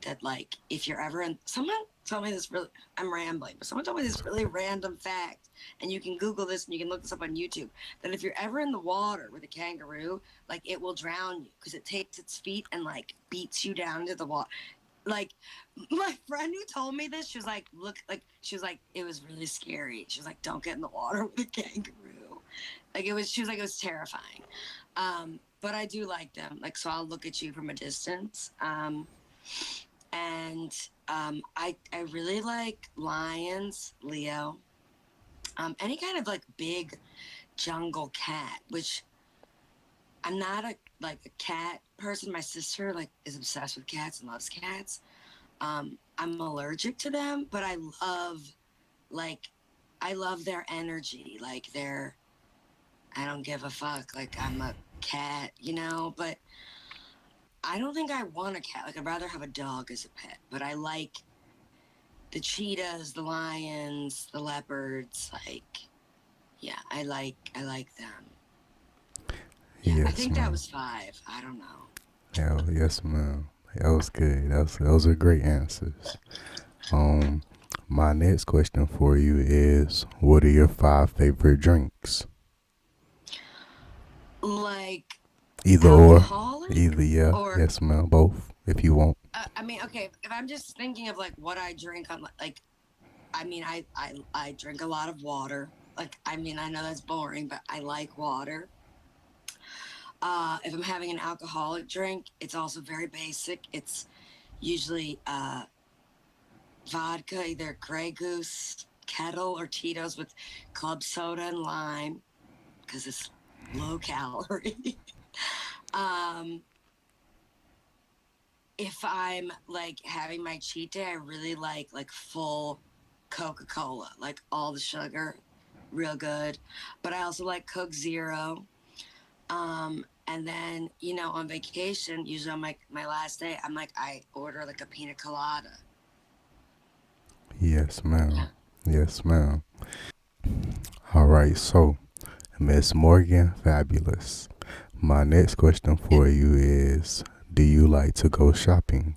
That like if you're ever in, someone told me this really, I'm rambling, but someone told me this really random fact, and you can Google this and you can look this up on YouTube, that if you're ever in the water with a kangaroo, like it will drown you because it takes its feet and like beats you down into the water. Like my friend who told me this, she was like, look, like she was like, it was really scary. She was like, don't get in the water with a kangaroo. Like it was, she was like, it was terrifying. But I do like them. Like so, I'll look at you from a distance. And I really like lions, Leo. Any kind of like big jungle cat, which I'm not a like a cat person. My sister like is obsessed with cats and loves cats. I'm allergic to them, but like I love their energy. Like they're I don't give a fuck. Like I'm a cat, you know, but I don't think I want a cat. Like I'd rather have a dog as a pet, but I like the cheetahs, the lions, the leopards. Like, yeah, I like them. Yeah, I Yes, think that ma'am. was five. I don't know. Hell, yes, ma'am. That was good. Those are great answers. Um, my next question for you is, what are your five favorite drinks? Like Either or. alcoholic Either, yeah. or Yes, ma'am. Both, if you want. I mean, okay, if I'm just thinking of like what I drink on like I mean, I drink a lot of water. Like I mean, I know that's boring, but I like water. If I'm having an alcoholic drink, it's also very basic. It's usually vodka, either Grey Goose, Kettle, or Tito's with club soda and lime because it's low calorie. um, if I'm like having my cheat day, I really like full Coca Cola, like all the sugar, real good. But I also like Coke Zero. And then on vacation, usually on my last day, I order like a pina colada. Yes, ma'am. Yeah. Yes, ma'am. All right, so Miss Morgan, fabulous. My next question Yeah. for you is, do you like to go shopping?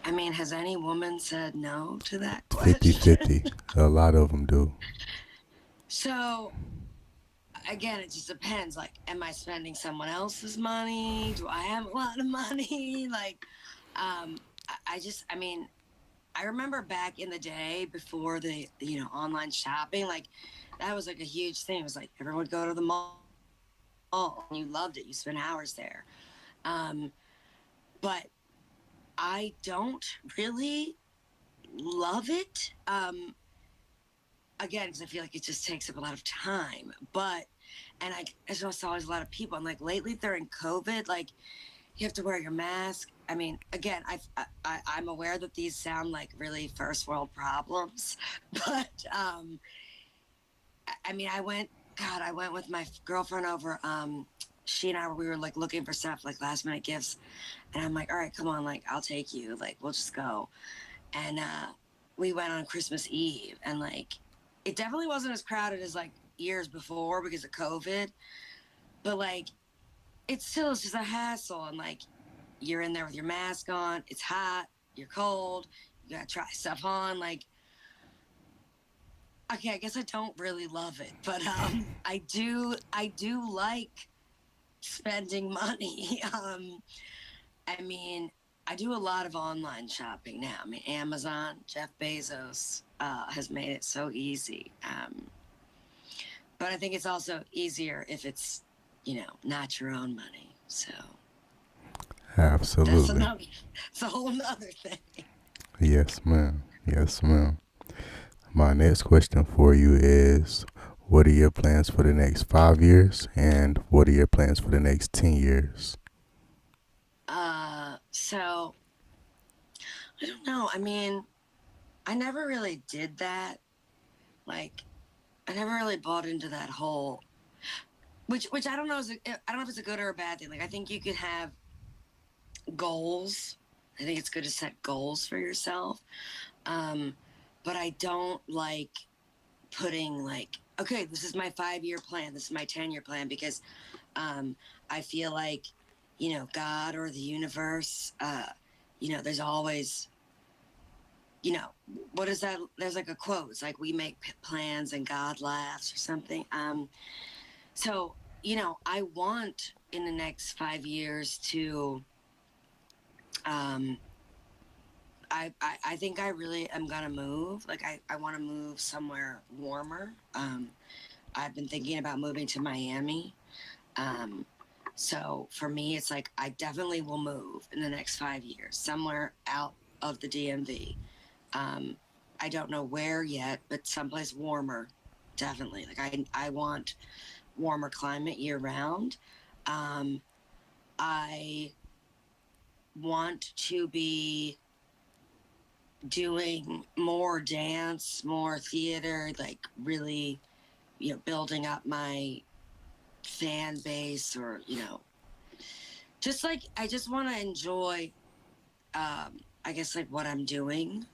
I mean, has any woman said no to that 50-50. question? A lot of them do. So again, it just depends. Like, am I spending someone else's money? Do I have a lot of money? Like, I mean, I remember back in the day before the online shopping, like that was like a huge thing. It was like everyone would go to the mall and you loved it. You spent hours there. Um, but I don't really love it. again, because I feel like it just takes up a lot of time. But, and I just saw always a lot of people. And like lately during COVID, like you have to wear your mask. I mean, again, I'm aware that these sound like really first world problems, but I mean, I went with my girlfriend over. She and I, we were like looking for stuff, like last minute gifts, and I'm like, all right, come on, like I'll take you, like we'll just go. And we went on Christmas Eve, and like it definitely wasn't as crowded as like years before because of COVID, but like it still is just a hassle, and like you're in there with your mask on, it's hot, you're cold, you gotta try stuff on, like okay, I guess I don't really love it, but I do like spending money. I mean, I do a lot of online shopping now. I mean, Amazon, Jeff Bezos has made it so easy. But I think it's also easier if it's, not your own money. So that's Absolutely. another, it's a whole nother thing. Yes, ma'am. Yes, ma'am. My next question for you is, what are your plans for the next 5 years, and what are your plans for the next 10 years? So I don't know. I mean, I never really did that. Like, I never really bought into that whole, which I don't know I don't know if it's a good or a bad thing. Like, I think you could have goals. I think it's good to set goals for yourself. Um, but I don't like putting like, okay, this is my 5 year plan, this is my 10 year plan, because um, I feel like, God or the universe, there's always, you know, what is that? There's like a quote. It's like we make plans and God laughs or something. So, I want in the next 5 years to, um, I think I really am gonna move. Like I want to move somewhere warmer. I've been thinking about moving to Miami. Um, so for me, it's like I definitely will move in the next 5 years, somewhere out of the DMV. Um, I don't know where yet, but someplace warmer, definitely. Like I want warmer climate year round. Um, I want to be doing more dance, more theater, like really, building up my fan base, or, just like I just want to enjoy, I guess, like what I'm doing.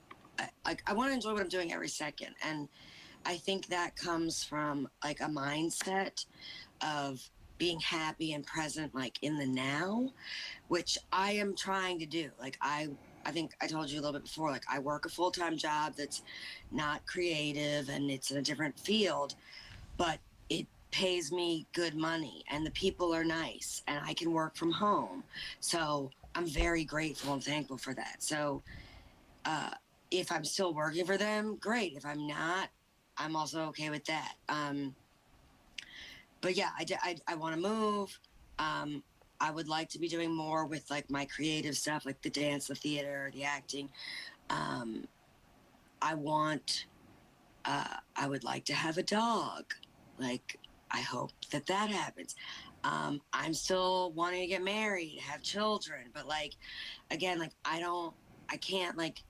I want to enjoy what I'm doing every second. And I think that comes from like a mindset of being happy and present, like in the now, which I am trying to do. Like I think I told you a little bit before, like I work a full-time job that's not creative and it's in a different field, but it pays me good money and the people are nice and I can work from home. So I'm very grateful and thankful for that. So uh, if I'm still working for them, great. If I'm not, I'm also okay with that. But yeah, I want to move. Um, I would like to be doing more with like my creative stuff, like the dance, the theater, the acting. Um, I want, I would like to have a dog. Like, I hope that that happens. I'm still wanting to get married, have children, but like, again, like, I can't, like,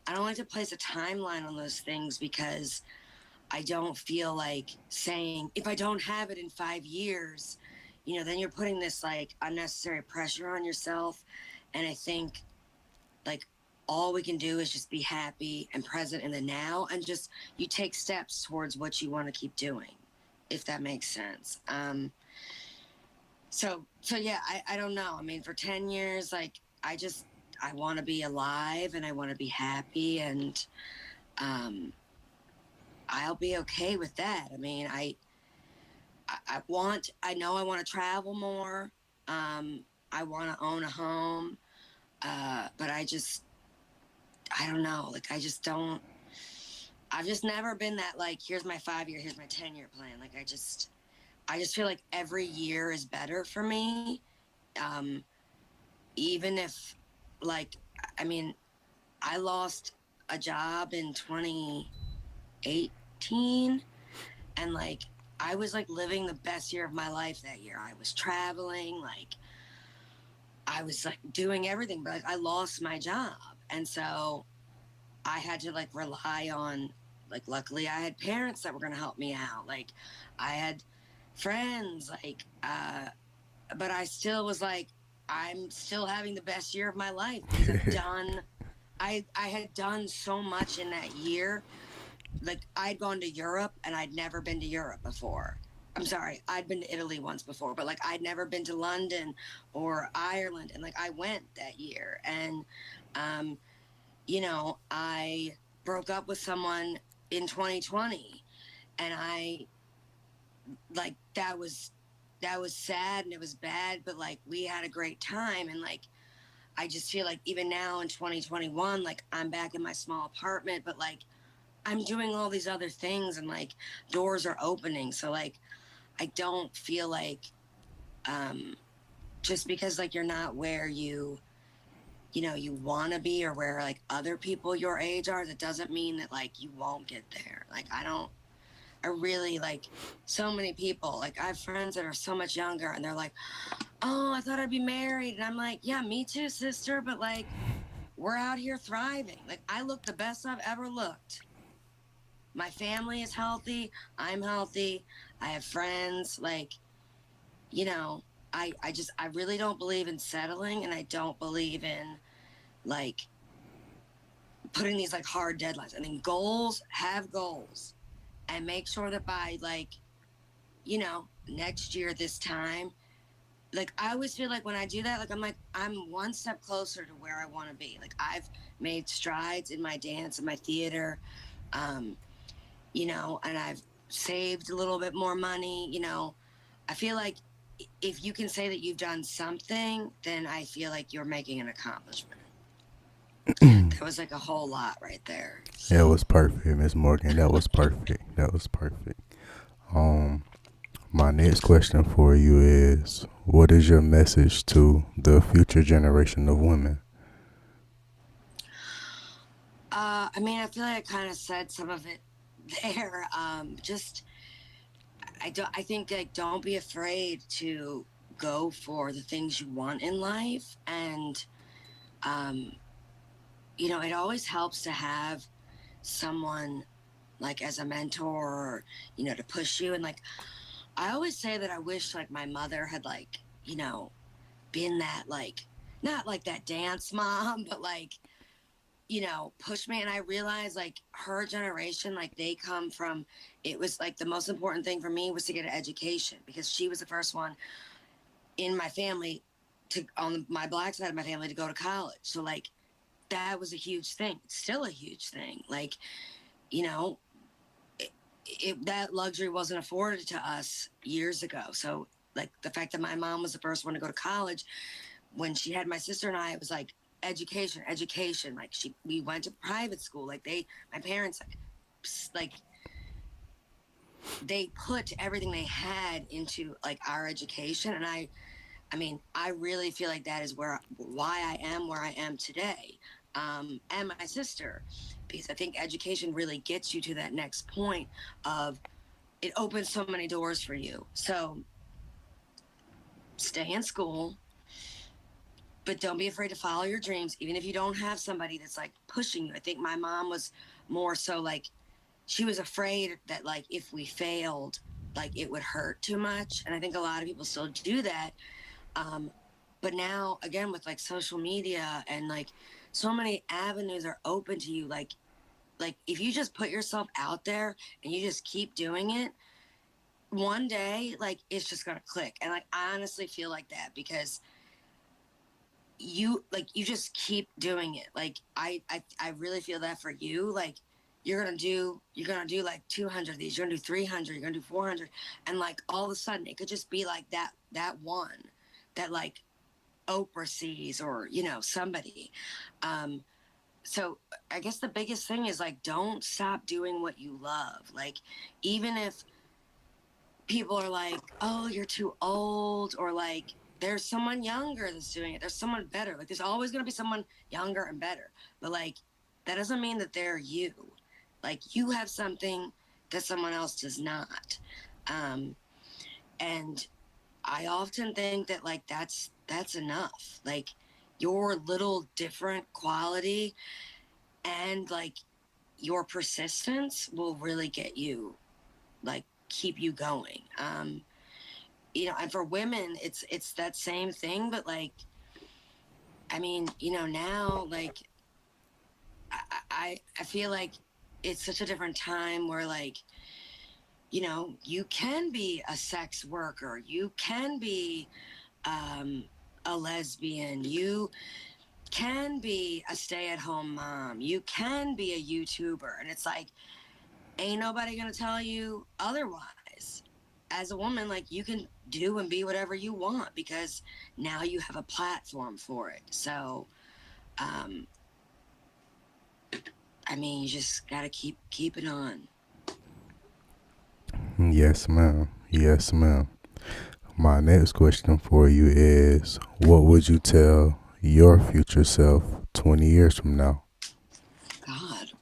I don't like to place a timeline on those things because I don't feel like saying, if I don't have it in 5 years, then you're putting this like unnecessary pressure on yourself. And I think like all we can do is just be happy and present in the now, and just you take steps towards what you want to keep doing, if that makes sense. So yeah, I don't know. I mean, for 10 years, like I want to be alive and I want to be happy, and um, I'll be okay with that. I mean, I know I want to travel more. I want to own a home. But I don't know. Like, I've just never been that, like, here's my 5 year, here's my 10 year plan. Like, I just feel like every year is better for me. Um, Even if, like, I mean, I lost a job in 2018, 18, and like I was like living the best year of my life that year. I was traveling, like I was like doing everything, but like I lost my job. And so I had to like rely on, like, luckily I had parents that were going to help me out. Like I had friends, like, but I still was like, I'm still having the best year of my life because I had done so much in that year. Like I'd gone to Europe and I'd never been to Europe before. I'm sorry, I'd been to Italy once before, but like I'd never been to London or Ireland, and like I went that year. And um, I broke up with someone in 2020, and I like that was sad and it was bad, but like we had a great time. And like I just feel like even now in 2021, like I'm back in my small apartment, but like I'm doing all these other things, and like doors are opening. So like I don't feel like um just because like you're not where you want to be, or where like other people your age are, that doesn't mean that like you won't get there. Like I really like so many people. Like I have friends that are so much younger, and they're like, "Oh, I thought I'd be married." And I'm like, "Yeah, me too, sister, but like we're out here thriving. Like I look the best I've ever looked. My family is healthy. I'm healthy. I have friends. Like, you know, I really don't believe in settling, and I don't believe in like putting these like hard deadlines. I mean, have goals, and make sure that by like, next year this time, like I always feel like when I do that, like I'm one step closer to where I want to be. Like I've made strides in my dance and my theater. Um, and I've saved a little bit more money. I feel like if you can say that you've done something, then I feel like you're making an accomplishment. That was like a whole lot right there. That So, was perfect, Miss Morgan. That was perfect. That was perfect. Um, my next question for you is, what is your message to the future generation of women? I mean, I feel like I kind of said some of it there. Just I think like don't be afraid to go for the things you want in life. And um, it always helps to have someone like as a mentor, or to push you. And like I always say that I wish like my mother had like been that, like, not like that dance mom, but like push me. And I realized like her generation, like they come from, it was like the most important thing for me was to get an education, because she was the first one in my family to, on my black side of my family, to go to college. So like that was a huge thing. It's still a huge thing. Like, you know, that luxury wasn't afforded to us years ago. So like the fact that my mom was the first one to go to college, when she had my sister and I, it was like education, education. Like we went to private school. Like my parents, like they put everything they had into like our education. And I mean, I really feel like that is why I am where I am today. And my sister, because I think education really gets you to that next point of, it opens so many doors for you. So stay in school, but don't be afraid to follow your dreams, even if you don't have somebody that's like pushing you. I think my mom was more so like, she was afraid that like if we failed, like it would hurt too much. And I think a lot of people still do that. Um, but now again, with like social media and like so many avenues are open to you, like if you just put yourself out there and you just keep doing it, one day like it's just gonna click. And like I honestly feel like that, because you just keep doing it. Like I really feel that for you. Like you're gonna do like 200 of these, you're gonna do 300, you're gonna do 400, and like all of a sudden it could just be like that one that like Oprah sees, or somebody. um so I guess the biggest thing is like, don't stop doing what you love. Like even if people are like, "Oh, you're too old," or like, "There's someone younger that's doing it. There's someone better." Like, there's always going to be someone younger and better. But like, that doesn't mean that they're you. Like, you have something that someone else does not. Um, and I often think that like that's enough. Like your little different quality and like your persistence will really get you like keep you going. You know, and for women it's that same thing, but like I mean, you know, now like I feel like it's such a different time where like, you know, you can be a sex worker, you can be um a lesbian, you can be a stay-at-home mom, you can be a YouTuber, and it's like ain't nobody gonna tell you otherwise. As a woman, like you can do and be whatever you want because now you have a platform for it. So um I mean, you just gotta keep it on. Yes, ma'am. Yes, ma'am. My next question for you is, what would you tell your future self 20 years from now? God,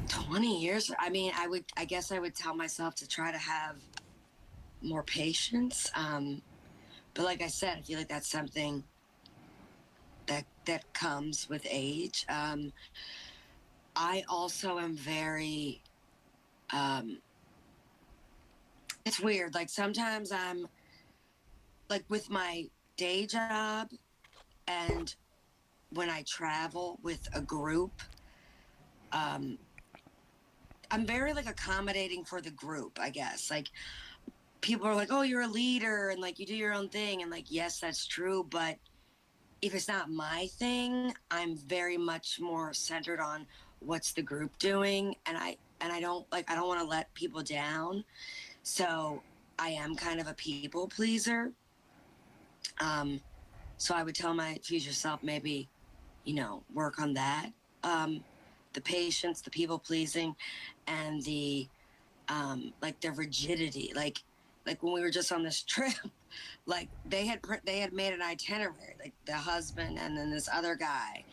20 years. I mean, I guess I would tell myself to try to have more patience. But like I said, I feel like that's something that comes with age. I also am very, um, it's weird. Like sometimes I'm like with my day job and when I travel with a group, um, I'm very like accommodating for the group, I guess. Like people are like, oh, you're a leader and like you do your own thing. And like, yes, that's true. But if it's not my thing, I'm very much more centered on what's the group doing. And I don't like, I don't want to let people down. So I am kind of a people pleaser. Um, so I would tell my future self maybe, you know, work on that. Um, the patience, the people pleasing, and the like the rigidity. Like when we were just on this trip, like they had made an itinerary, like the husband and then this other guy,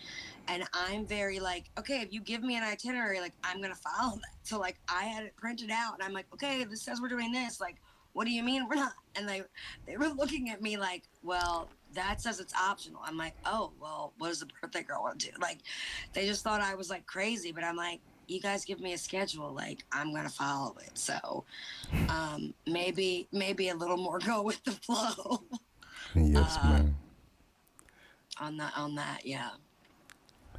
and I'm very like, okay, if you give me an itinerary, like I'm gonna follow that. So like I had it printed out, and I'm like, okay, this says we're doing this. Like, what do you mean we're not? And they were looking at me like, well, that says it's optional. I'm like, oh, well, what does the birthday girl want to do? Like, they just thought I was like crazy, but I'm like, you guys give me a schedule, like I'm gonna follow it. So maybe a little more go with the flow. Yes, uh, ma'am. on that, yeah.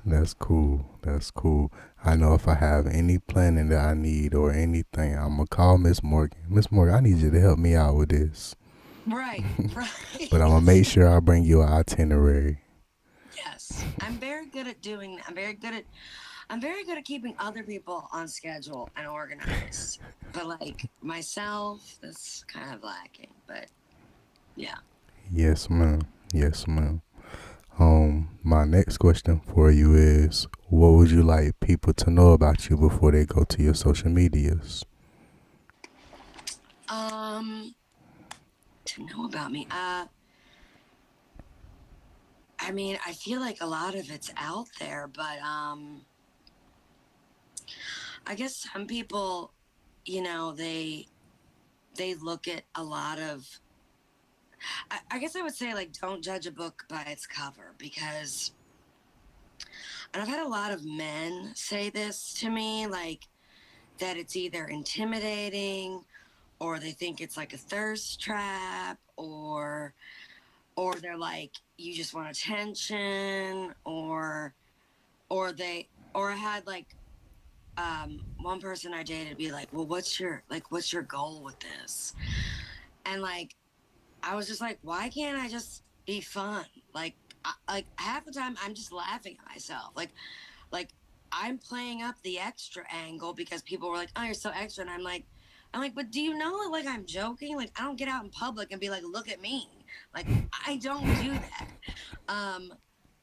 That's cool. That's cool. I know if I have any planning that I need or anything, I'm gonna call Miss Morgan. Miss Morgan, I need you to help me out with this. Right, But I'm right. gonna make sure I bring you an itinerary. Yes, I'm very good at doing that. I'm very good at keeping other people on schedule and organized. But like myself, that's kind of lacking. But yeah. Yes, ma'am. Yes, ma'am. My next question for you is, what would you like people to know about you before they go to your social medias? Um, to know about me. I mean, I feel like a lot of it's out there, but I guess some people, you know, they look at a lot of I guess I would say like don't judge a book by its cover because and I've had a lot of men say this to me, like that it's either intimidating or they think it's like a thirst trap or they're like you just want attention or I had like one person I dated be like, well, what's your goal with this? And like I was just like, why can't I just be fun? Like half the time I'm just laughing at myself. Like I'm playing up the extra angle because people were like, "Oh, you're so extra," and I'm like, but do you know that like I'm joking? Like I don't get out in public and be like, "Look at me." Like I don't do that. Um,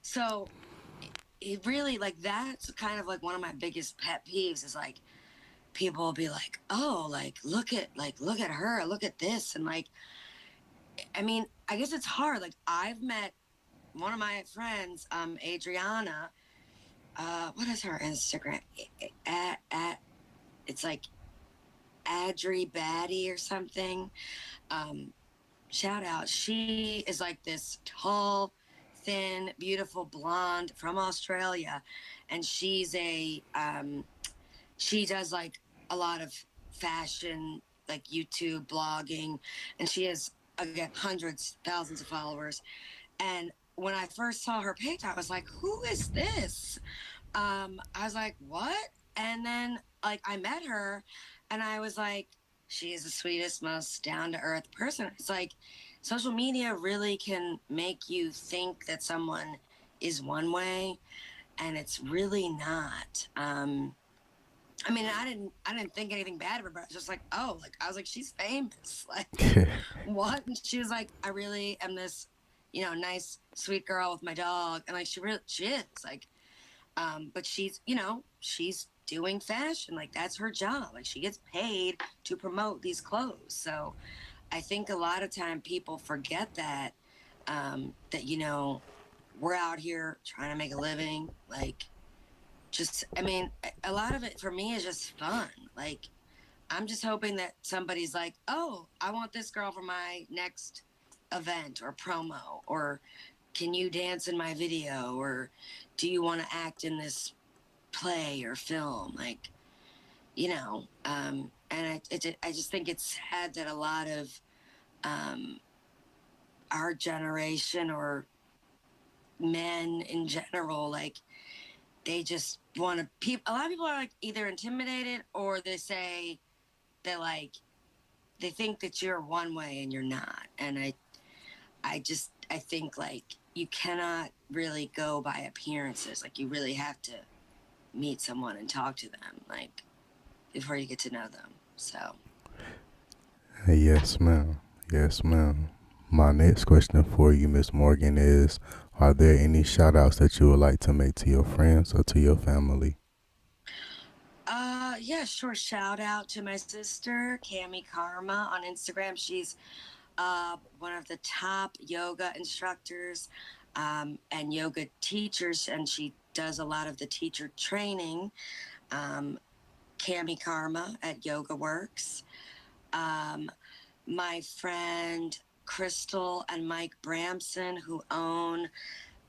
so it really like that's kind of like one of my biggest pet peeves is like people will be like, "Oh, like look at her, look at this," and like I mean, I guess it's hard. Like I've met one of my friends, Adriana. what is her Instagram? At it's like Adri Batty or something. Um, Shout out. She is like this tall, thin, beautiful blonde from Australia, and she does like a lot of fashion, like YouTube blogging, and she has again hundreds, thousands of followers. And when I first saw her page, I was like, "Who is this?" I was like, "What?" And then like I met her, and I was like, "She is the sweetest, most down to earth person." It's like social media really can make you think that someone is one way, and it's really not. I mean, I didn't think anything bad of her, but it's just like, oh, like I was like, she's famous. Like, what? And she was like, I really am this, nice, sweet girl with my dog, and like she is like, but she's doing fashion, like that's her job. Like she gets paid to promote these clothes. So I think a lot of time people forget that we're out here trying to make a living, like just I mean a lot of it for me is just fun. Like I'm just hoping that somebody's like, oh, I want this girl for my next event or promo, or can you dance in my video, or do you want to act in this play or film? Like, and I just think it's sad that a lot of um, our generation or men in general, like, they just want to, a lot of people are like either intimidated or they say they like, they think that you're one way and you're not. And I think like you cannot really go by appearances. Like you really have to meet someone and talk to them, like before you get to know them. So, Yes, ma'am. Yes, ma'am. My next question for you, Miss Morgan, is: are there any shout outs that you would like to make to your friends or to your family? yeah, sure. Shout out to my sister, Cami Karma, on Instagram. She's one of the top yoga instructors and yoga teachers, and she does a lot of the teacher training. Um, Cami Karma at Yoga Works. Um, my friend Crystal and Mike Bramson, who own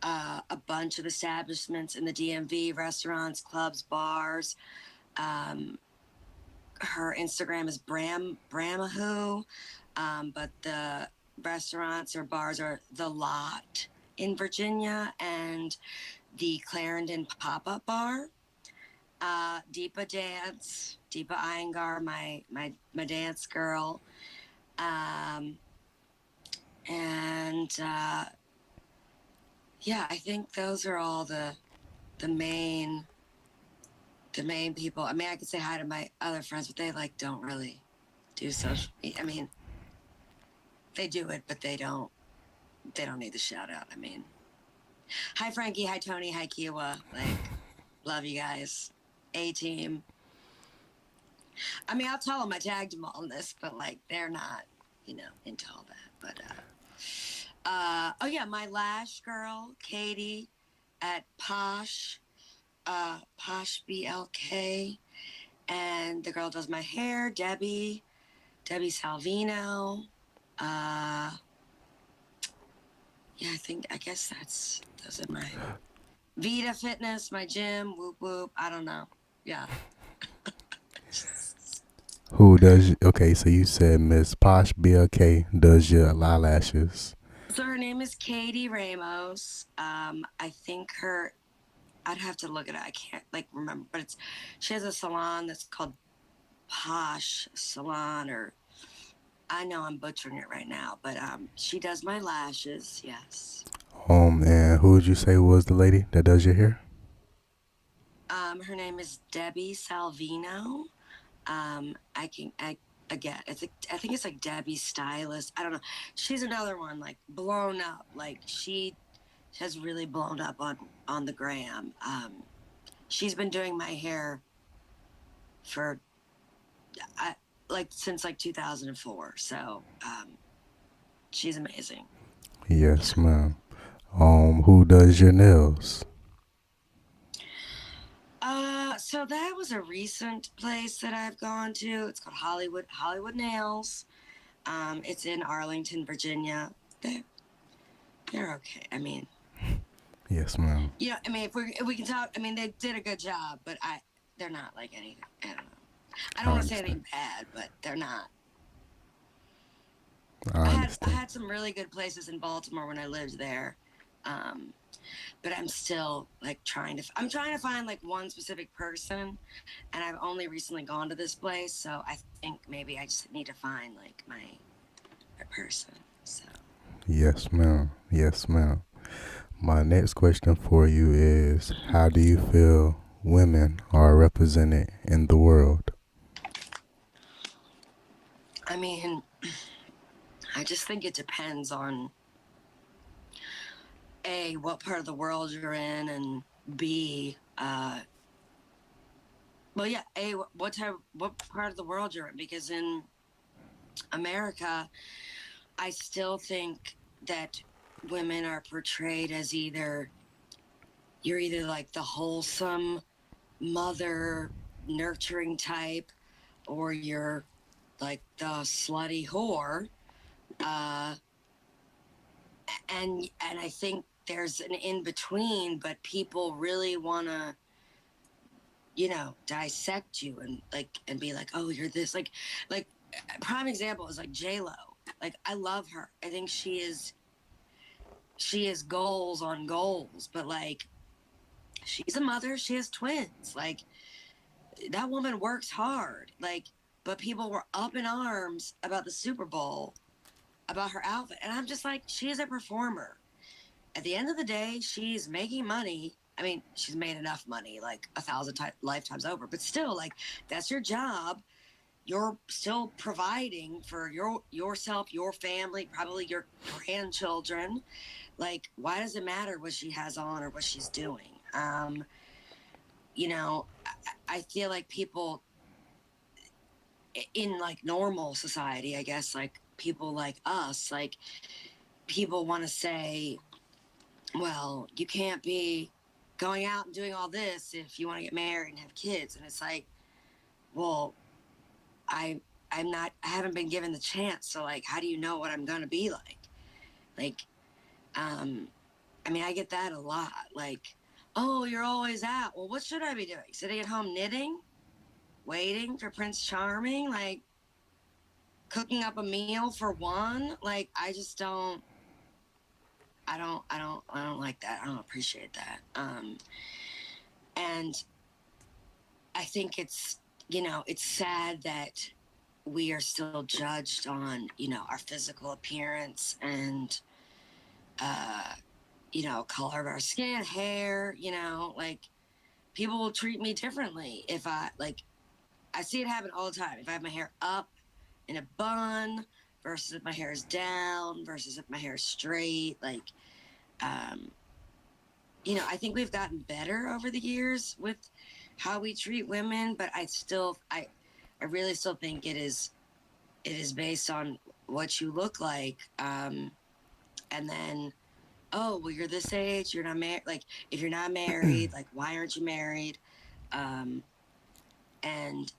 a bunch of establishments in the DMV, restaurants, clubs, bars. Um, Her Instagram is Bramahu, but the restaurants or bars are The Lot in Virginia and the Clarendon Pop-Up Bar. Deepa Dance, Deepa Iyengar, my dance girl. Um, and yeah, I think those are all the main the main people. I mean, I could say hi to my other friends, but they like don't really do social media. I mean, they do it, but they don't need the shout out. I mean, hi Frankie, hi Tony, hi Kiwa. Like, love you guys. A team. I mean, I'll tell them I tagged them all in this, but like they're not, into all that. But oh yeah, my lash girl, Katie at Posh BLK, and the girl does my hair, Debbie Salvino. Uh, yeah, I guess those are my Vita Fitness, my gym, whoop whoop. I don't know. Yeah. Who does, okay, so you said Miss Posh BLK does your eyelashes. So her name is Katie Ramos. I think I'd have to look at it. I can't like remember, but she has a salon that's called Posh Salon, or I know I'm butchering it right now, but she does my lashes. Yes. And who would you say was the lady that does your hair? Her name is Debbie Salvino. I can I again. I think it's like Debbie Stylist. I don't know. She's another one like blown up. Like she has really blown up on the gram. She's been doing my hair for I, like since like 2004. So she's amazing. Yeah. Yes, ma'am. Who does your nails? So that was a recent place that I've gone to. It's called Hollywood Nails. It's in Arlington, Virginia. They're, they're okay. I mean, Yes, ma'am. I mean, if we can talk, I mean, they did a good job, but they're not like anything. I don't know. I don't I want to say understand. anything bad, but they're not. I I understand. had some really good places in Baltimore when I lived there. Um, but I'm still like I'm trying to find like one specific person, and I've only recently gone to this place, so I think maybe I just need to find like my person. So Yes, ma'am. Yes, ma'am. My next question for you is, how do you feel women are represented in the world? I mean, I just think it depends on A, what part of the world you're in, and B, well, yeah, A, what part of the world you're in, because in America, I still think that women are portrayed as you're either like the wholesome mother nurturing type, or you're like the slutty whore. Uh, and I think there's an in between, but people really want to, dissect you and be like, oh, you're this, like prime example is like J Lo. Like I love her. I think she is goals on goals, but like she's a mother. She has twins. Like that woman works hard. Like, but people were up in arms about the Super Bowl, about her outfit, and I'm just like, she is a performer. At the end of the day, she's making money. I mean, she's made enough money, like 1,000 lifetimes over. But still, like that's your job. You're still providing for yourself, your family, probably your grandchildren. Like, why does it matter what she has on or what she's doing? I feel like people in like normal society, I guess, like people like us, like people want to say, well, you can't be going out and doing all this if you want to get married and have kids. And it's like, well, I I haven't been given the chance. So like, how do you know what I'm going to be like? Like, um, I mean, I get that a lot. Like, oh, you're always out. Well, what should I be doing? Sitting at home knitting, waiting for Prince Charming, like cooking up a meal for one? Like, I just don't. I don't like that. I don't appreciate that. And I think it's sad that we are still judged on, our physical appearance and, uh, color of our skin, hair, like people will treat me differently if I see it happen all the time. If I have my hair up in a bun versus if my hair is down versus if my hair is straight, um, I think we've gotten better over the years with how we treat women, but I really still think it is based on what you look like. And then, oh, well, you're this age, you're not married. Like, if you're not married, like, why aren't you married? Um, and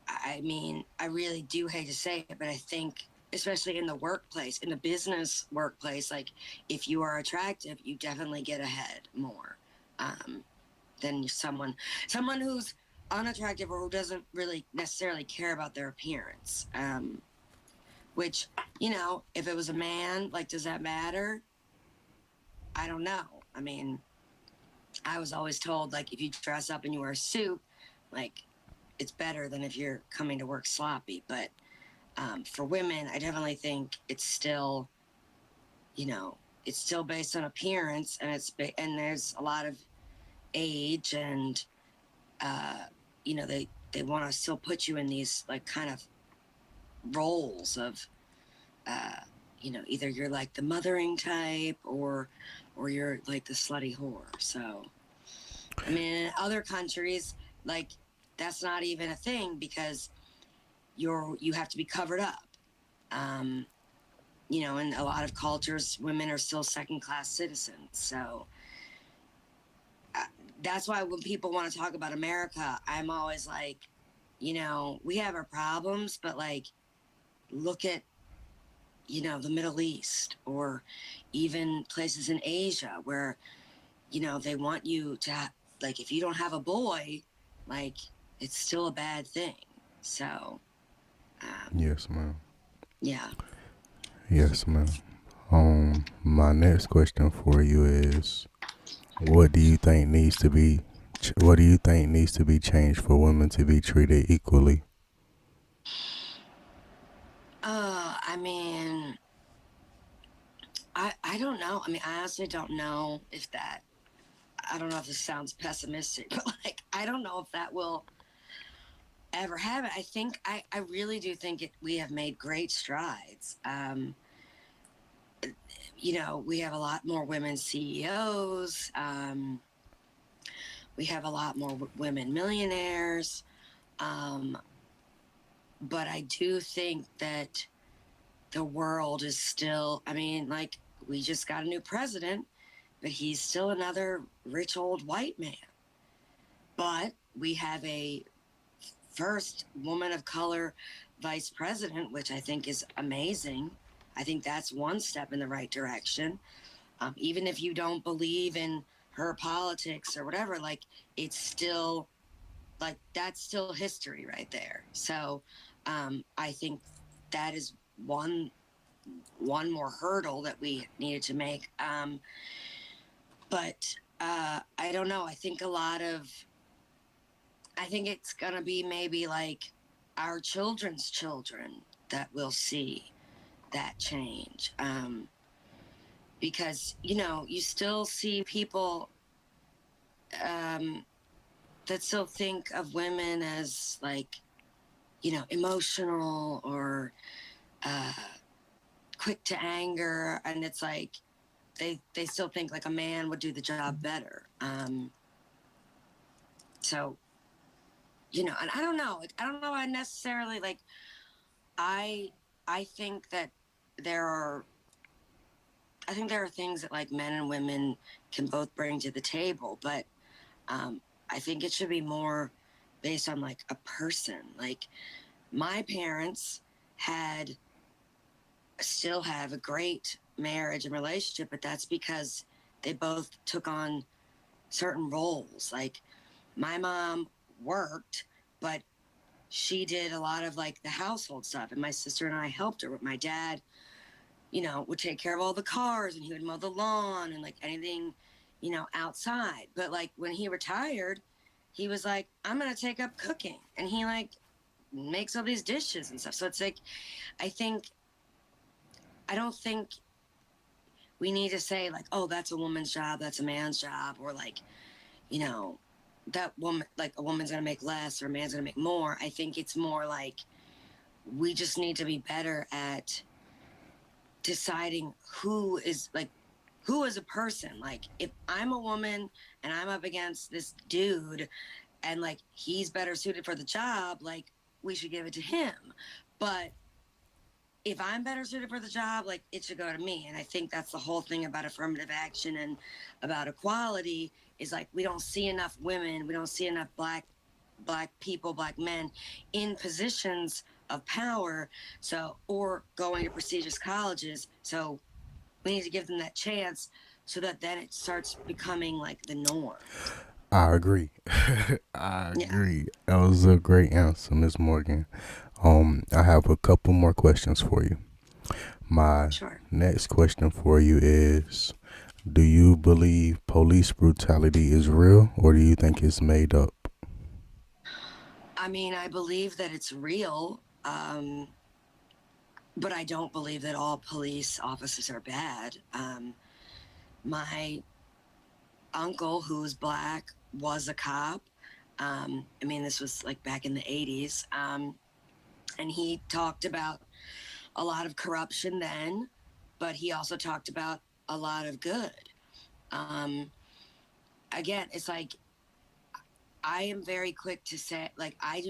I mean, I really do hate to say it, but I think, especially in the workplace, in the business workplace, like, if you are attractive, you definitely get ahead more. Um, than someone who's unattractive or who doesn't really necessarily care about their appearance. Which, if it was a man, like, does that matter? I don't know. I mean, I was always told, like, if you dress up and you wear a suit, like, it's better than if you're coming to work sloppy. But for women, I definitely think you know, it's still based on appearance, and and there's a lot of age, and uh, they want to still put you in these like kind of roles of uh, either you're like the mothering type or you're like the slutty whore. So I mean, in other countries, like that's not even a thing because you have to be covered up. Um, in a lot of cultures, women are still second class citizens. So that's why when people want to talk about America, I'm always like, we have our problems, but like, look at, the Middle East or even places in Asia where, they want you to, like, if you don't have a boy, like, it's still a bad thing. So, um, Yes, ma'am. yeah. Yes, ma'am. My next question for you is, what do you think needs to be changed for women to be treated equally? I mean, I don't know. I mean, I honestly don't know if that, I don't know if this sounds pessimistic, but like, I don't know if that will ever happen. I really do think we have made great strides. We have a lot more women CEOs. We have a lot more women millionaires. Um, but I do think that the world is still, I mean, like, we just got a new president, but he's still another rich old white man. But we have a first woman of color vice president, which I think is amazing. I think that's one step in the right direction. Even if you don't believe in her politics or whatever, like, it's still, like, that's still history right there. So I think that is one more hurdle that we needed to make. But I don't know. I think it's gonna be maybe like our children's children that will see that change. Because you still see people um, that still think of women as like emotional or uh, quick to anger, and it's like they still think like a man would do the job better. So and I don't know. I don't know. I necessarily like. I I think that there are. I think there are things that like men and women can both bring to the table, but I think it should be more based on like a person. Like my parents had still have a great marriage and relationship, but that's because they both took on certain roles. Like my mom worked, but she did a lot of like the household stuff, and my sister and I helped her. But my dad, would take care of all the cars and he would mow the lawn and like anything, outside. But like when he retired, he was like, I'm gonna take up cooking, and he like makes all these dishes and stuff. So it's like I think I don't think we need to say like, oh, that's a woman's job, that's a man's job, or like, you know, that woman, like a woman's gonna make less or a man's gonna make more. I think it's more like we just need to be better at deciding who is a person. Like if I'm a woman and I'm up against this dude and like he's better suited for the job, like we should give it to him. But if I'm better suited for the job, like it should go to me. And I think that's the whole thing about affirmative action and about equality is like we don't see enough women, we don't see enough black people, black men in positions of power. So or going to prestigious colleges. So we need to give them that chance so that then it starts becoming like the norm. I agree. I Yeah, agree. That was a great answer, Miss Morgan. I have a couple more questions for you. My sure. next question for you is, do you believe police brutality is real or do you think it's made up? I mean, I believe that it's real, but I don't believe that all police officers are bad. My uncle, who's black, was a cop. I mean, this was like back in the 80s. And he talked about a lot of corruption then, but he also talked about a lot of good. Um, Again, it's like I am very quick to say, like, I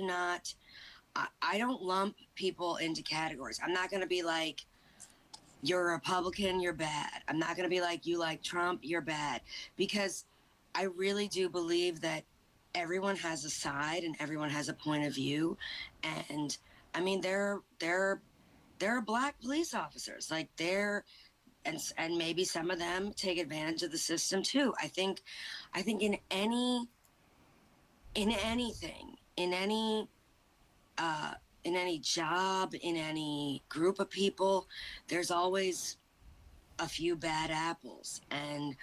don't lump people into categories. I'm not going to be like, you're a Republican, you're bad. I'm not going to be like, you like Trump, you're bad. Because I really do believe that everyone has a side and everyone has a point of view. And I mean, there are black police officers, like they're, and maybe some of them take advantage of the system too. I think in anything, uh, in any job, in any group of people, there's always a few bad apples. And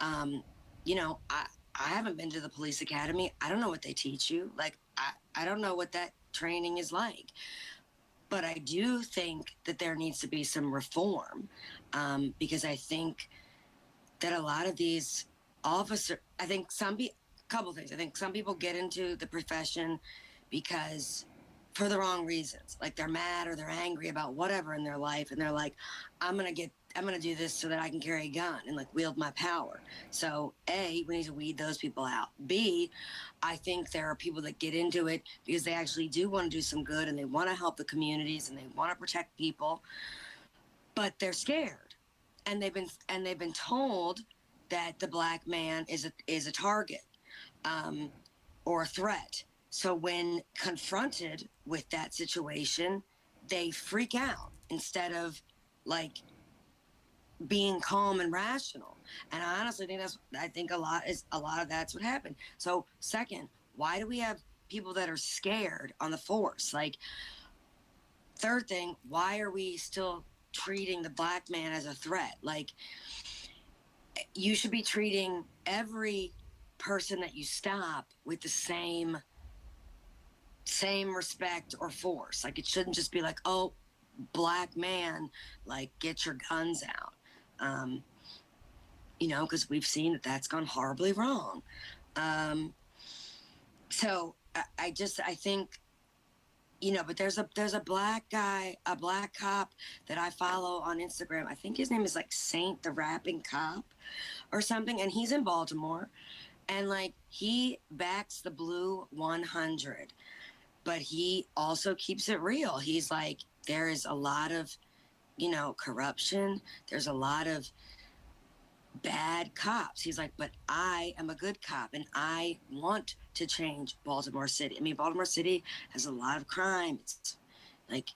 um, you know, I haven't been to the police academy. I don't know what they teach you. Like I don't know what that training is like. But I do think that there needs to be some reform, because I think that a lot of these I think couple things. I think some people get into the profession because for the wrong reasons. Like they're mad or they're angry about whatever in their life, and they're like, I'm gonna do this so that I can carry a gun and like wield my power. So A, we need to weed those people out. B, I think there are people that get into it because they actually do want to do some good and they want to help the communities and they want to protect people, but they're scared, and they've been told that the black man is a target, um, or a threat. So when confronted with that situation, they freak out instead of like being calm and rational. And I honestly think a lot of that's what happened. So second, why do we have people that are scared on the force? Like third thing, why are we still treating the black man as a threat? Like you should be treating every person that you stop with the same respect or force. Like it shouldn't just be like, oh, black man, like get your guns out. Um, because we've seen that that's gone horribly wrong. Um, so I think, but there's a black guy, a black cop that I follow on Instagram. I think his name is like Saint the Rapping Cop or something, and he's in Baltimore, and like he backs the blue 100, but he also keeps it real. He's like, there is a lot of corruption. There's a lot of bad cops. He's like, but I am a good cop and I want to change Baltimore City. I mean, Baltimore City has a lot of crime. It's like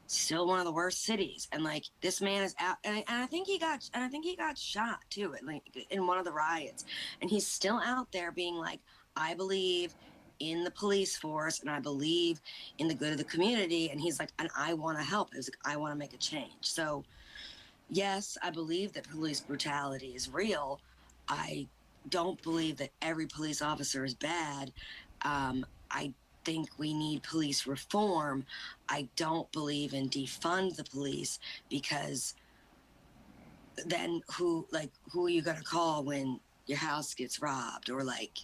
still one of the worst cities. And like this man is out, and I think he got shot too, like in one of the riots. And he's still out there being like, I believe in the police force and I believe in the good of the community. And he's like, and I want to help. He's like, I want to make a change. So yes, I believe that police brutality is real. I don't believe that every police officer is bad. I think we need police reform. I don't believe in defund the police because then who are you gonna call when your house gets robbed or like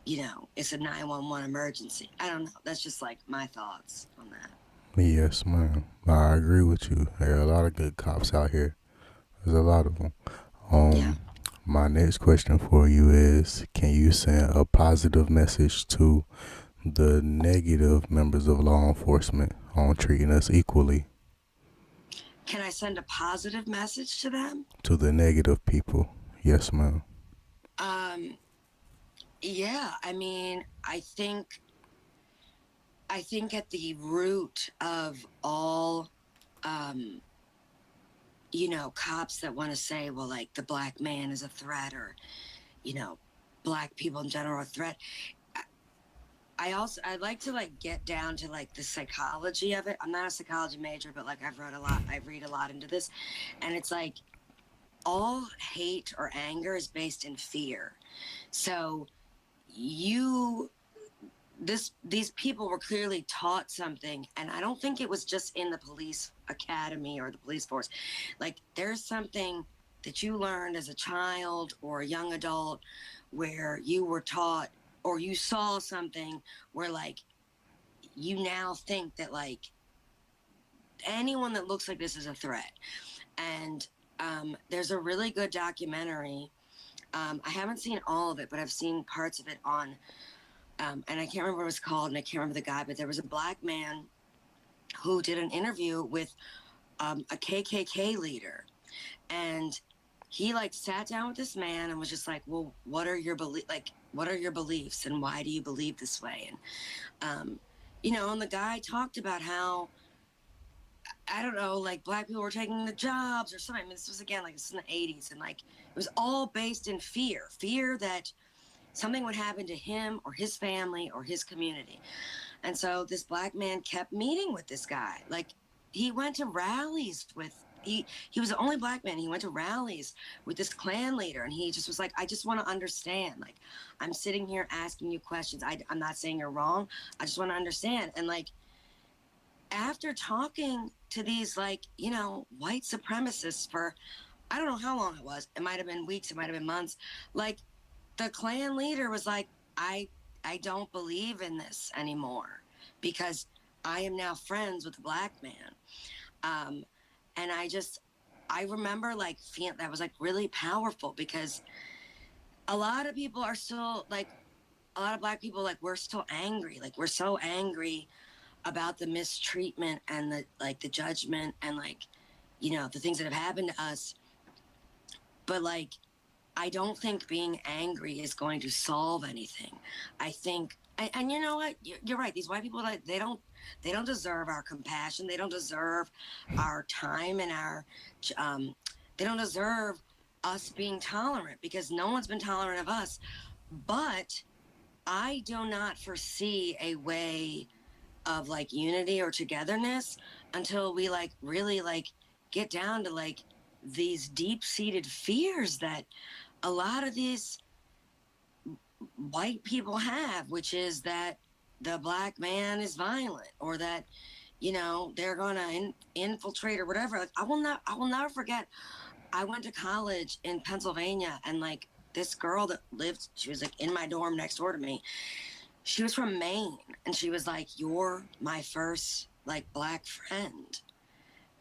it's a 911 emergency? I don't know. That's just like my thoughts on that. Yes, ma'am. I agree with you. There are a lot of good cops out here. There's a lot of them. Yeah. Um, my next question for you is: can you send a positive message to the negative members of law enforcement on treating us equally? Can I send a positive message to them? To the negative people, yes, ma'am. Um, yeah, I mean, I think at the root of all, um, cops that want to say, well, like the black man is a threat, or you know, black people in general are a threat. I'd like to like get down to like the psychology of it. I'm not a psychology major, but like I read a lot into this, and it's like all hate or anger is based in fear. So you these people were clearly taught something, and I don't think it was just in the police academy or the police force. Like there's something that you learned as a child or a young adult where you were taught or you saw something where like you now think that like anyone that looks like this is a threat. And there's a really good documentary. I haven't seen all of it, but I've seen parts of it on and I can't remember what it was called, and I can't remember the guy, but there was a black man who did an interview with a KKK leader, and he like sat down with this man and was just like, well, what are your what are your beliefs and why do you believe this way? And and the guy talked about how, I don't know, like black people were taking the jobs or something. I mean, this was again like this is in the 80s, and like it was all based in fear that something would happen to him or his family or his community. And so this black man kept meeting with this guy. Like he went to rallies with he was the only black man. He went to rallies with this Klan leader, and he just was like, I just want to understand. Like, I'm sitting here asking you questions. I'm not saying you're wrong. I just want to understand. And like after talking to these like white supremacists for I don't know how long it was. It might have been weeks. It might have been months. Like the Klan leader was like, I don't believe in this anymore because I am now friends with a black man. And I remember like feeling that was like really powerful because a lot of people are still like, a lot of black people, like we're still angry. Like we're so angry about the mistreatment and the judgment and like, the things that have happened to us. But like, I don't think being angry is going to solve anything. I think, and you know what? You're right. These white people, like, they don't deserve our compassion. They don't deserve our time and um, they don't deserve us being tolerant because no one's been tolerant of us. But I do not foresee a way of like unity or togetherness until we like really like get down to like these deep-seated fears that a lot of these white people have, which is that the black man is violent or that they're gonna infiltrate or whatever. Like I will never forget. I went to college in Pennsylvania, and like this girl that lived, she was like in my dorm next door to me. She was from Maine, and she was like, "You're my first like black friend."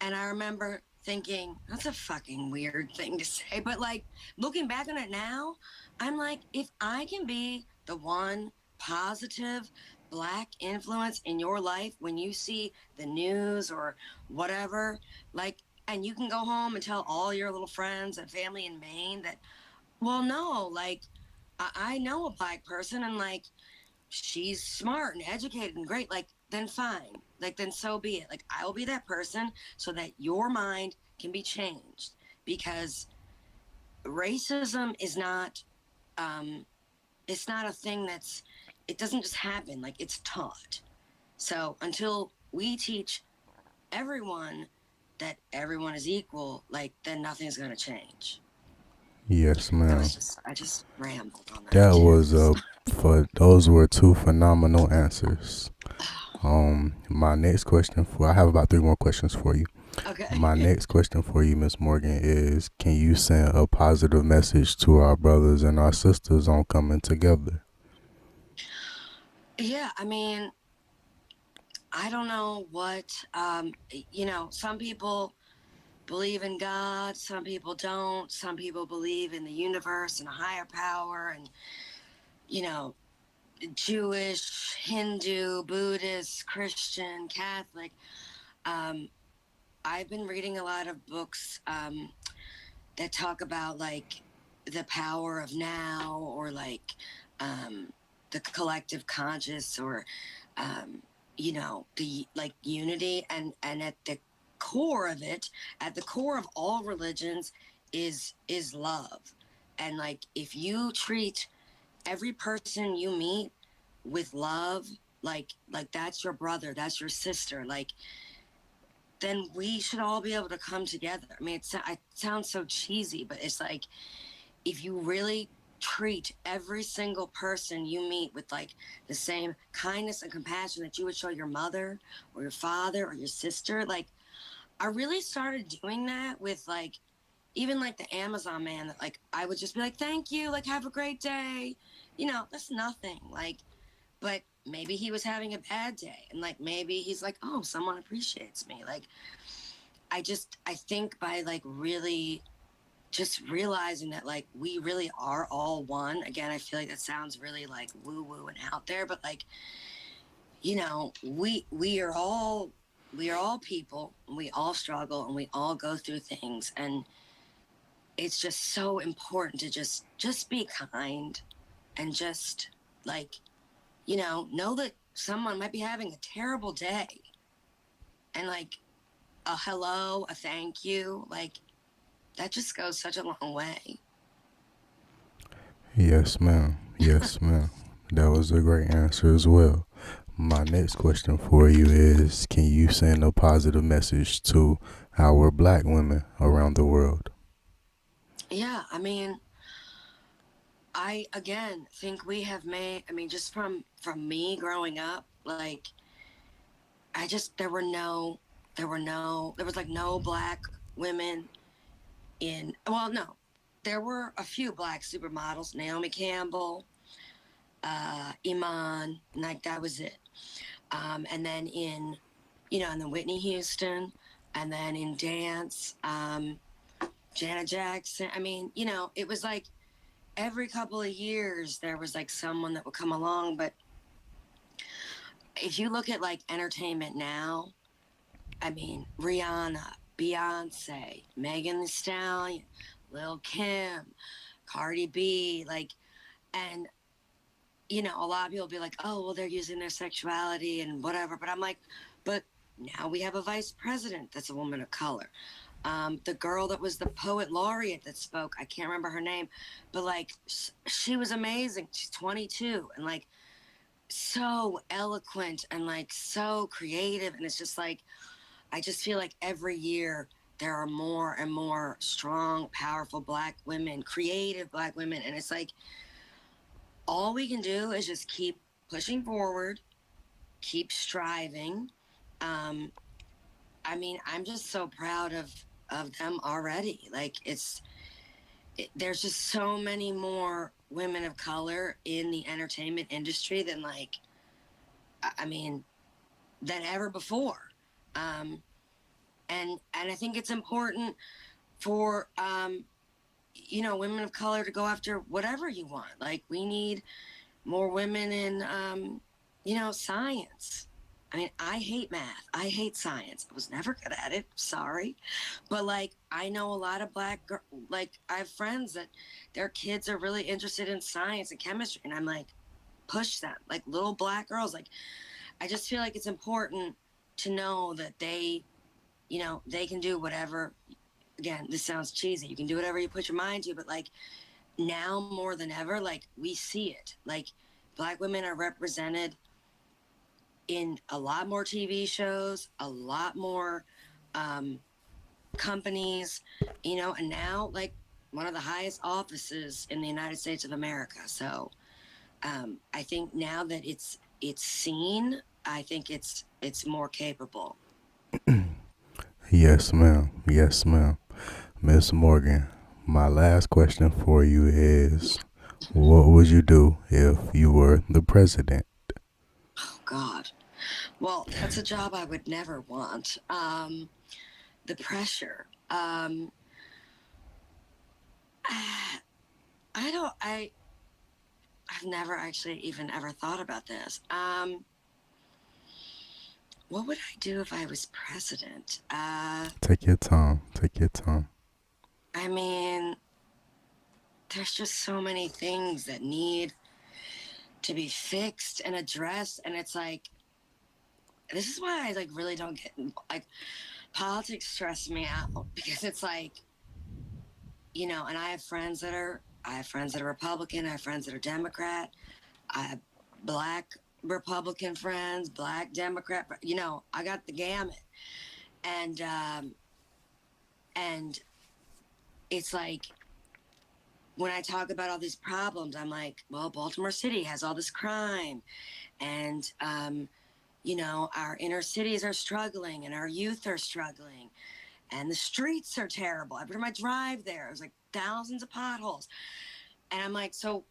And I remember thinking, that's a fucking weird thing to say. But like looking back on it now, I'm like, if I can be the one positive black influence in your life when you see the news or whatever, like, and you can go home and tell all your little friends and family in Maine that, well, no, like, I know a black person and like she's smart and educated and great, like then fine, like then so be it. Like I will be that person so that your mind can be changed because racism is not it's not a thing that's it doesn't just happen, like it's taught. So until we teach everyone that everyone is equal, like then nothing's going to change. Yes, That ma'am. was just I just rambled on that That too. was for those were two phenomenal answers. My next question for I have about three more questions for you. Okay. My next question for you, Miss Morgan, is can you send a positive message to our brothers and our sisters on coming together? Yeah, I mean, I don't know what, some people believe in God, some people don't, some people believe in the universe and a higher power, and, you know, Jewish, Hindu, Buddhist, Christian, Catholic. Um, I've been reading a lot of books that talk about like the power of now or like the collective conscious or the like unity and at the core of it, at the core of all religions is love. And like if you treat every person you meet with love, like that's your brother, that's your sister, like then we should all be able to come together. I mean, it sounds so cheesy, but it's like if you really treat every single person you meet with like the same kindness and compassion that you would show your mother or your father or your sister, like I really started doing that with like even like the Amazon man that like I would just be like, thank you, like have a great day. That's nothing. Like, but maybe he was having a bad day and like maybe he's like, oh, someone appreciates me. Like I think by like really just realizing that like we really are all one. Again, I feel like that sounds really like woo woo and out there, but like we are all people, and we all struggle and we all go through things, and it's just so important to just be kind and just like, know that someone might be having a terrible day, and like a hello, a thank you, like that just goes such a long way. Yes, ma'am. Yes, ma'am. That was a great answer as well. My next question for you is, can you send a positive message to our black women around the world? Yeah, I mean, I again think we have made, I mean, just from me growing up, like I just there was like no black women in, well, no, there were a few black supermodels, Naomi Campbell, Iman, like that was it. And then and then Whitney Houston, and then in dance, Janet Jackson. I mean, it was like every couple of years there was like someone that would come along. But if you look at like entertainment now, I mean, Rihanna, Beyonce, Megan Thee Stallion, Lil Kim, Cardi B, like, and a lot of people be like, oh, well, they're using their sexuality and whatever. But I'm like, but now we have a vice president that's a woman of color. The girl that was the poet laureate that spoke, I can't remember her name, but like, she was amazing. She's 22 and like so eloquent and like so creative. And it's just like, I just feel like every year there are more and more strong, powerful black women, creative black women. And it's like, all we can do is just keep pushing forward, keep striving. Um, I mean, I'm just so proud of them already. Like there's just so many more women of color in the entertainment industry than like, I mean, than ever before. Um, and I think it's important for women of color to go after whatever you want. Like we need more women in science. I mean, I hate math. I hate science. I was never good at it. Sorry. But like I know a lot of like I have friends that their kids are really interested in science and chemistry, and I'm like, push them. Like little black girls, like I just feel like it's important to know that they can do whatever. Again, this sounds cheesy. You can do whatever you put your mind to, but like now more than ever, like we see it. Like black women are represented in a lot more TV shows, a lot more um, companies, and now like one of the highest offices in the United States of America. So I think now that it's seen, I think it's more capable. Yes, ma'am. Yes, ma'am. Miss Morgan, my last question for you is, what would you do if you were the president? Oh God. Well, that's a job I would never want. The pressure. I don't. I've never actually even ever thought about this. What would I do if I was president? Take your time. Take your time. I mean, there's just so many things that need to be fixed and addressed, and it's like this is why I like really don't get like politics stress me out because it's like and I have friends that are Republican, I have friends that are Democrat, I have black Republican friends, black Democrat, I got the gamut, and and it's like when I talk about all these problems, I'm like, well, Baltimore City has all this crime, and our inner cities are struggling, and our youth are struggling, and the streets are terrible. Every time I drive there, there's like thousands of potholes, and I'm like, so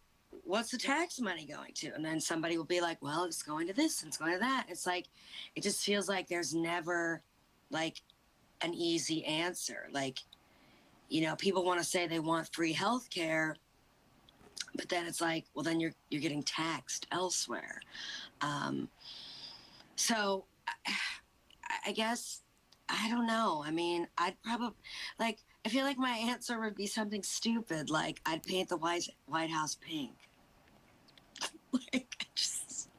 what's the tax money going to? And then somebody will be like, well, it's going to this and it's going to that. It's like, it just feels like there's never like an easy answer. Like, people want to say they want free health care, but then it's like, well, then you're getting taxed elsewhere. Um, so I guess I don't know. I mean, I'd probably like I feel like my answer would be something stupid, like I'd paint the White House pink. Like, just,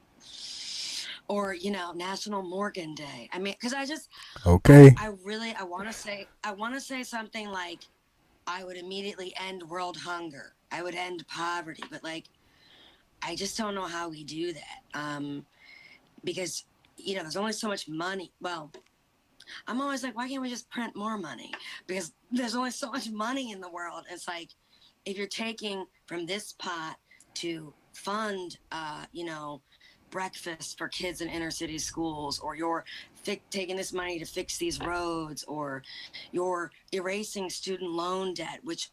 or National Morgan Day. I mean, because Okay. I want to say something like I would immediately end world hunger. I would end poverty, but like I just don't know how we do that. Because there's only so much money. Well, I'm always like, why can't we just print more money? Because there's only so much money in the world. It's like if you're taking from this pot to fund, breakfast for kids in inner city schools, or you're taking this money to fix these roads, or you're erasing student loan debt, which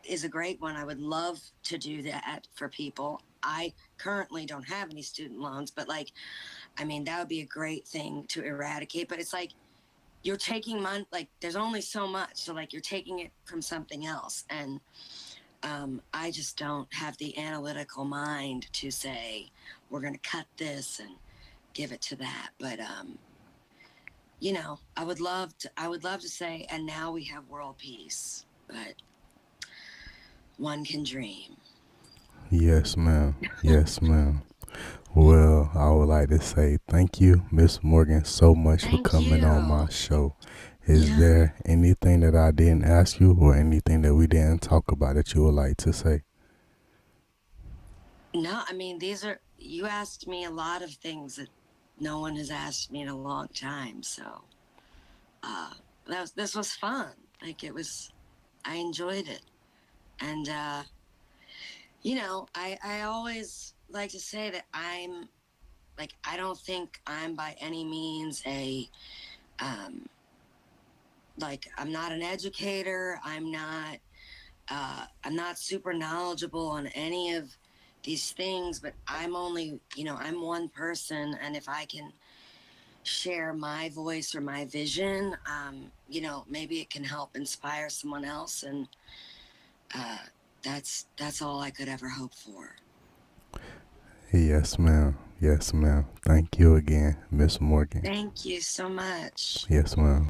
is a great one. I would love to do that for people. I currently don't have any student loans, but like, I mean, that would be a great thing to eradicate. But it's like you're taking money, like there's only so much, so like you're taking it from something else. And I just don't have the analytical mind to say we're going to cut this and give it to that. But I would love to say, and now we have world peace, but one can dream. Yes, ma'am. Yes, ma'am. Well, I would like to say thank you, Miss Morgan, so much for Thank coming on you. my show. Is Yeah. there anything that I didn't ask you or anything that we didn't talk about that you would like to say? No, I mean, you asked me a lot of things that no one has asked me in a long time. So, uh, this was fun. Like I enjoyed it. And, I always like to say that I don't think I'm by any means um, I'm not an educator. I'm not super knowledgeable on any of these things, but I'm one person. And if I can share my voice or my vision, maybe it can help inspire someone else. And uh, that's all I could ever hope for. Yes, ma'am. Yes, ma'am. Thank you again, Miss Morgan. Thank you so much. Yes, ma'am.